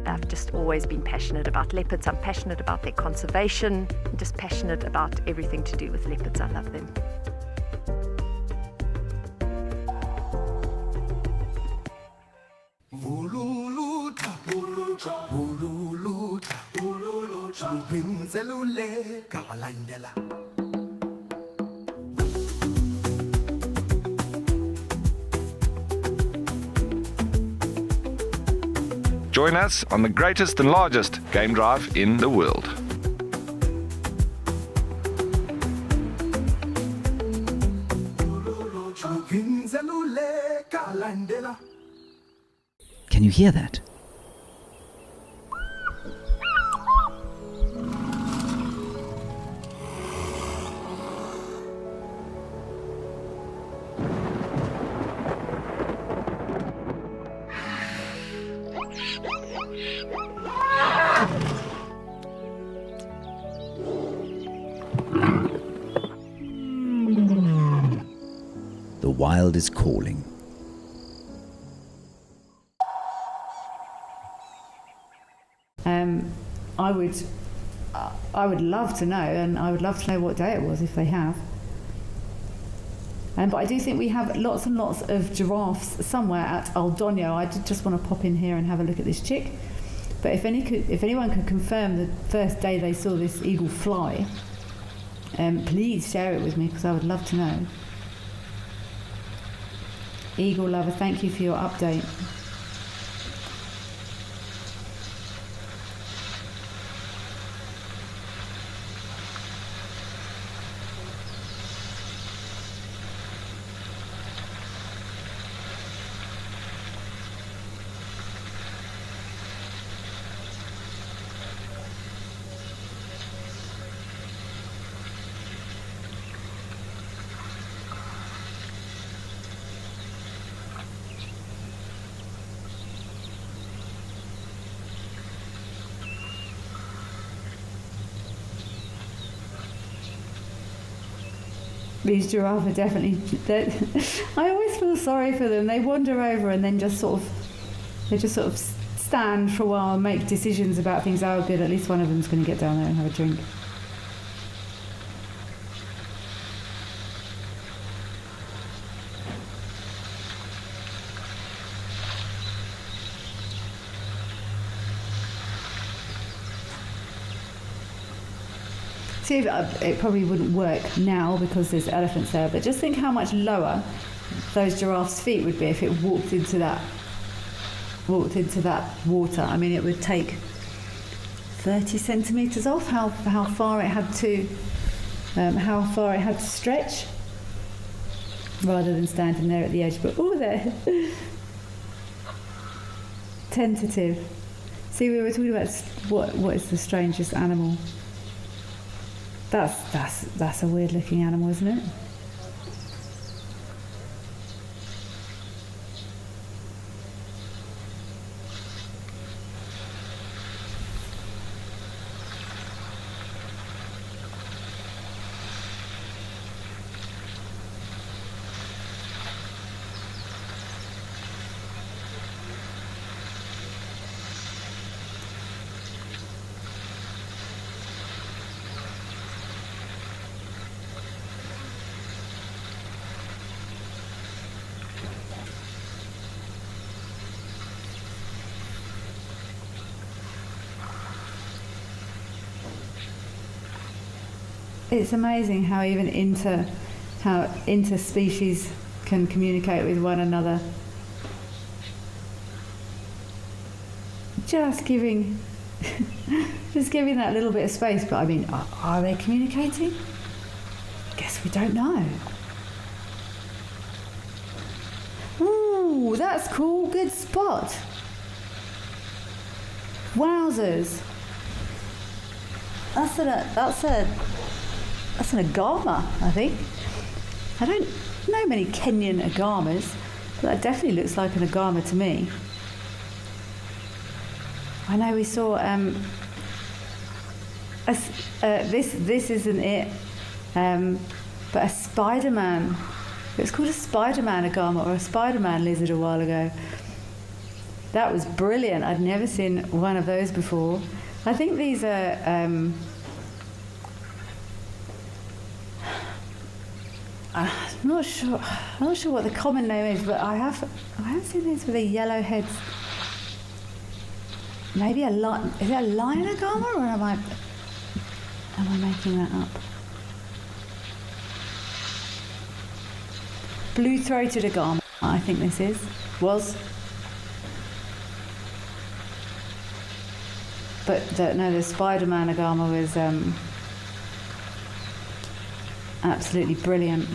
I've just always been passionate about leopards. I'm passionate about their conservation. I'm just passionate about everything to do with leopards. I love them. Join us on the greatest and largest game drive in the world. Can you hear that? The wild is calling. I would love to know, and I would love to know what day it was if they have. But I do think we have lots and lots of giraffes somewhere at Aldonio. I did just want to pop in here and have a look at this chick. But if anyone could confirm the first day they saw this eagle fly, please share it with me, because I would love to know. Eagle lover, thank you for your update. These giraffes are definitely, I always feel sorry for them. They wander over and then just sort of stand for a while and make decisions about things. Oh good, at least one of them's going to get down there and have a drink. See, it probably wouldn't work now because there's elephants there, but just think how much lower those giraffes' feet would be if it walked into that water. I mean, it would take 30 centimetres off how far it had to stretch, rather than standing there at the edge. But they're tentative. See, we were talking about what is the strangest animal. That's a weird looking animal, isn't it? It's amazing how even interspecies can communicate with one another. just giving that little bit of space. But I mean, are they communicating? Guess we don't know. Ooh, that's cool. Good spot. Wowzers. That's an agama, I think. I don't know many Kenyan agamas, but that definitely looks like an agama to me. I know we saw this isn't it, but a Spider-Man. It's called a Spider-Man agama or a Spider-Man lizard a while ago. That was brilliant. I'd never seen one of those before. I think these are I'm not sure what the common name is, but I have seen these with a yellow head. Maybe is it a lion agama, or am I making that up? Blue-throated agama, I think this was. But the Spider-Man agama was absolutely brilliant.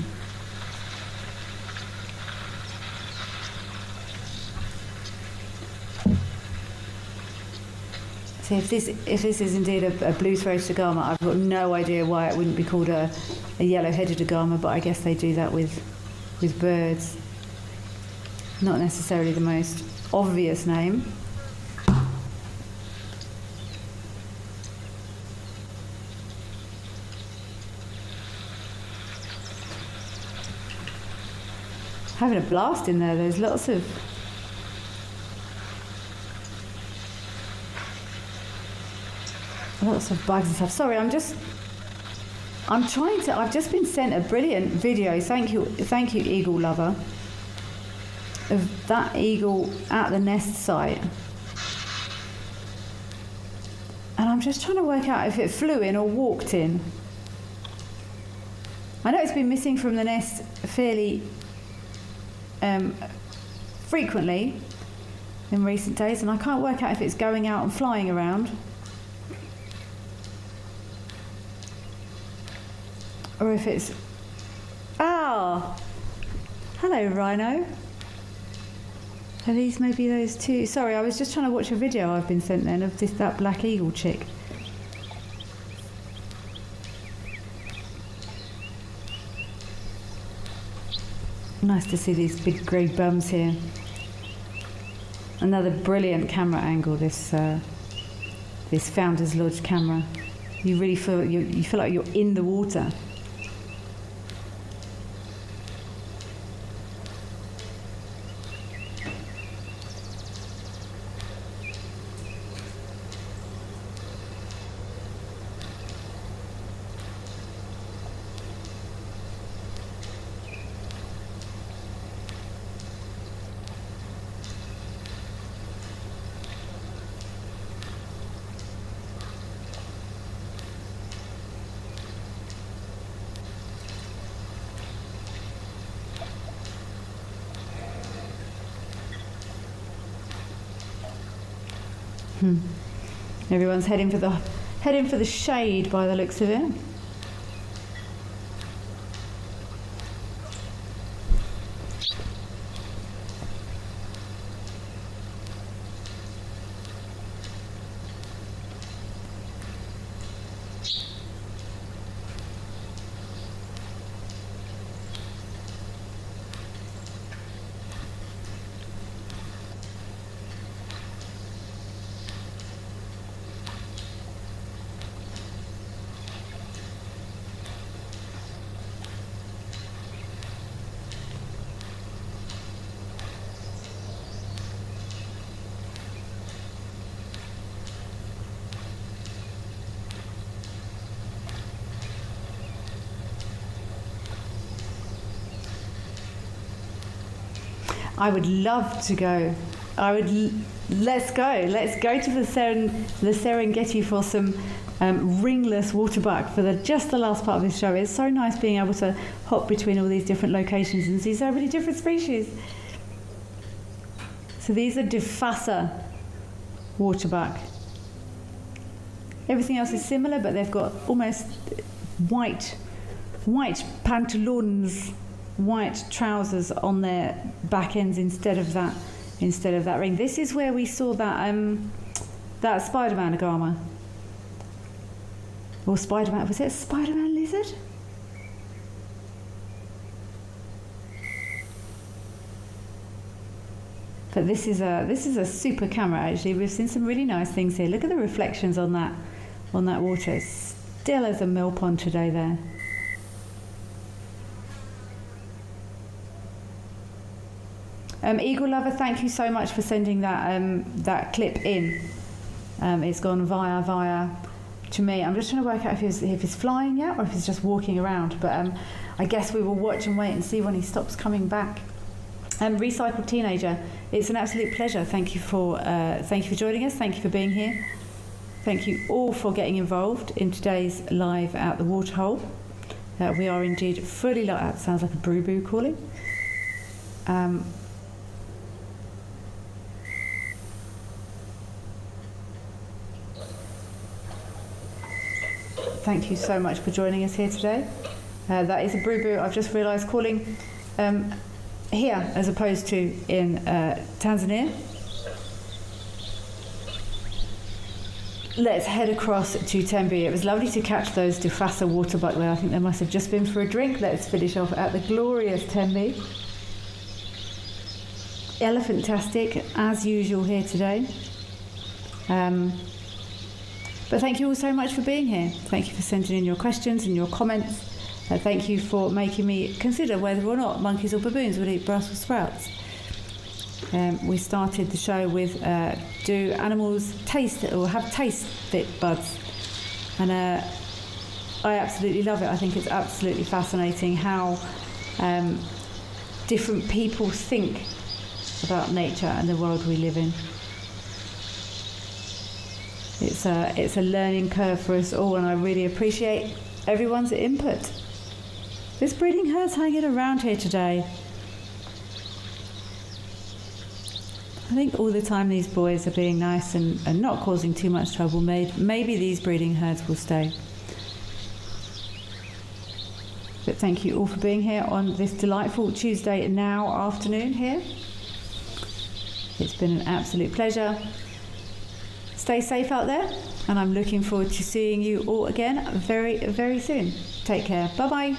So if this is indeed a blue-throated agama, I've got no idea why it wouldn't be called a yellow-headed agama, but I guess they do that with birds. Not necessarily the most obvious name. Having a blast in there. There's lots of bugs and stuff. Sorry, I've just been sent a brilliant video. Thank you, eagle lover, of that eagle at the nest site. And I'm just trying to work out if it flew in or walked in. I know it's been missing from the nest fairly frequently in recent days, and I can't work out if it's going out and flying around or if it's... Ah! Hello, Rhino. Are these maybe those two? Sorry, I was just trying to watch a video I've been sent then of that black eagle chick. Nice to see these big grey bums here. Another brilliant camera angle, this Founders Lodge camera. You really feel you feel like you're in the water. Everyone's heading for the shade by the looks of it. I would love to go. Let's go to the Serengeti for some ringless waterbuck for just the last part of this show. It's so nice being able to hop between all these different locations and see so many different species. So these are Diffasa waterbuck. Everything else is similar, but they've got almost white pantaloons, white trousers on their back ends instead of that ring. This is where we saw that Spider-Man agama. Or Spider-Man, was it a Spider-Man lizard? But this is a super camera actually. We've seen some really nice things here. Look at the reflections on that water. It's still as a mill pond today there. Eagle Lover, thank you so much for sending that clip in. It's gone via to me. I'm just trying to work out if he's flying yet or if he's just walking around. But I guess we will watch and wait and see when he stops coming back. Recycled Teenager, it's an absolute pleasure. Thank you for joining us. Thank you for being here. Thank you all for getting involved in today's live at the Waterhole. We are indeed fully live. That sounds like a boo calling. Thank you so much for joining us here today. That is a boo. I've just realised calling here as opposed to in Tanzania. Let's head across to Tembe. It was lovely to catch those Dufasa waterbuck there. I think they must have just been for a drink. Let's finish off at the glorious Tembe. Elephant-tastic as usual here today. But thank you all so much for being here. Thank you for sending in your questions and your comments. Thank you for making me consider whether or not monkeys or baboons would eat Brussels sprouts. We started the show with do animals taste or have taste fit buds? And I absolutely love it. I think it's absolutely fascinating how different people think about nature and the world we live in. It's a learning curve for us all, and I really appreciate everyone's input. This breeding herd's hanging around here today. I think all the time these boys are being nice and not causing too much trouble. Maybe these breeding herds will stay. But thank you all for being here on this delightful Tuesday afternoon here. It's been an absolute pleasure. Stay safe out there, and I'm looking forward to seeing you all again very, very soon. Take care. Bye-bye.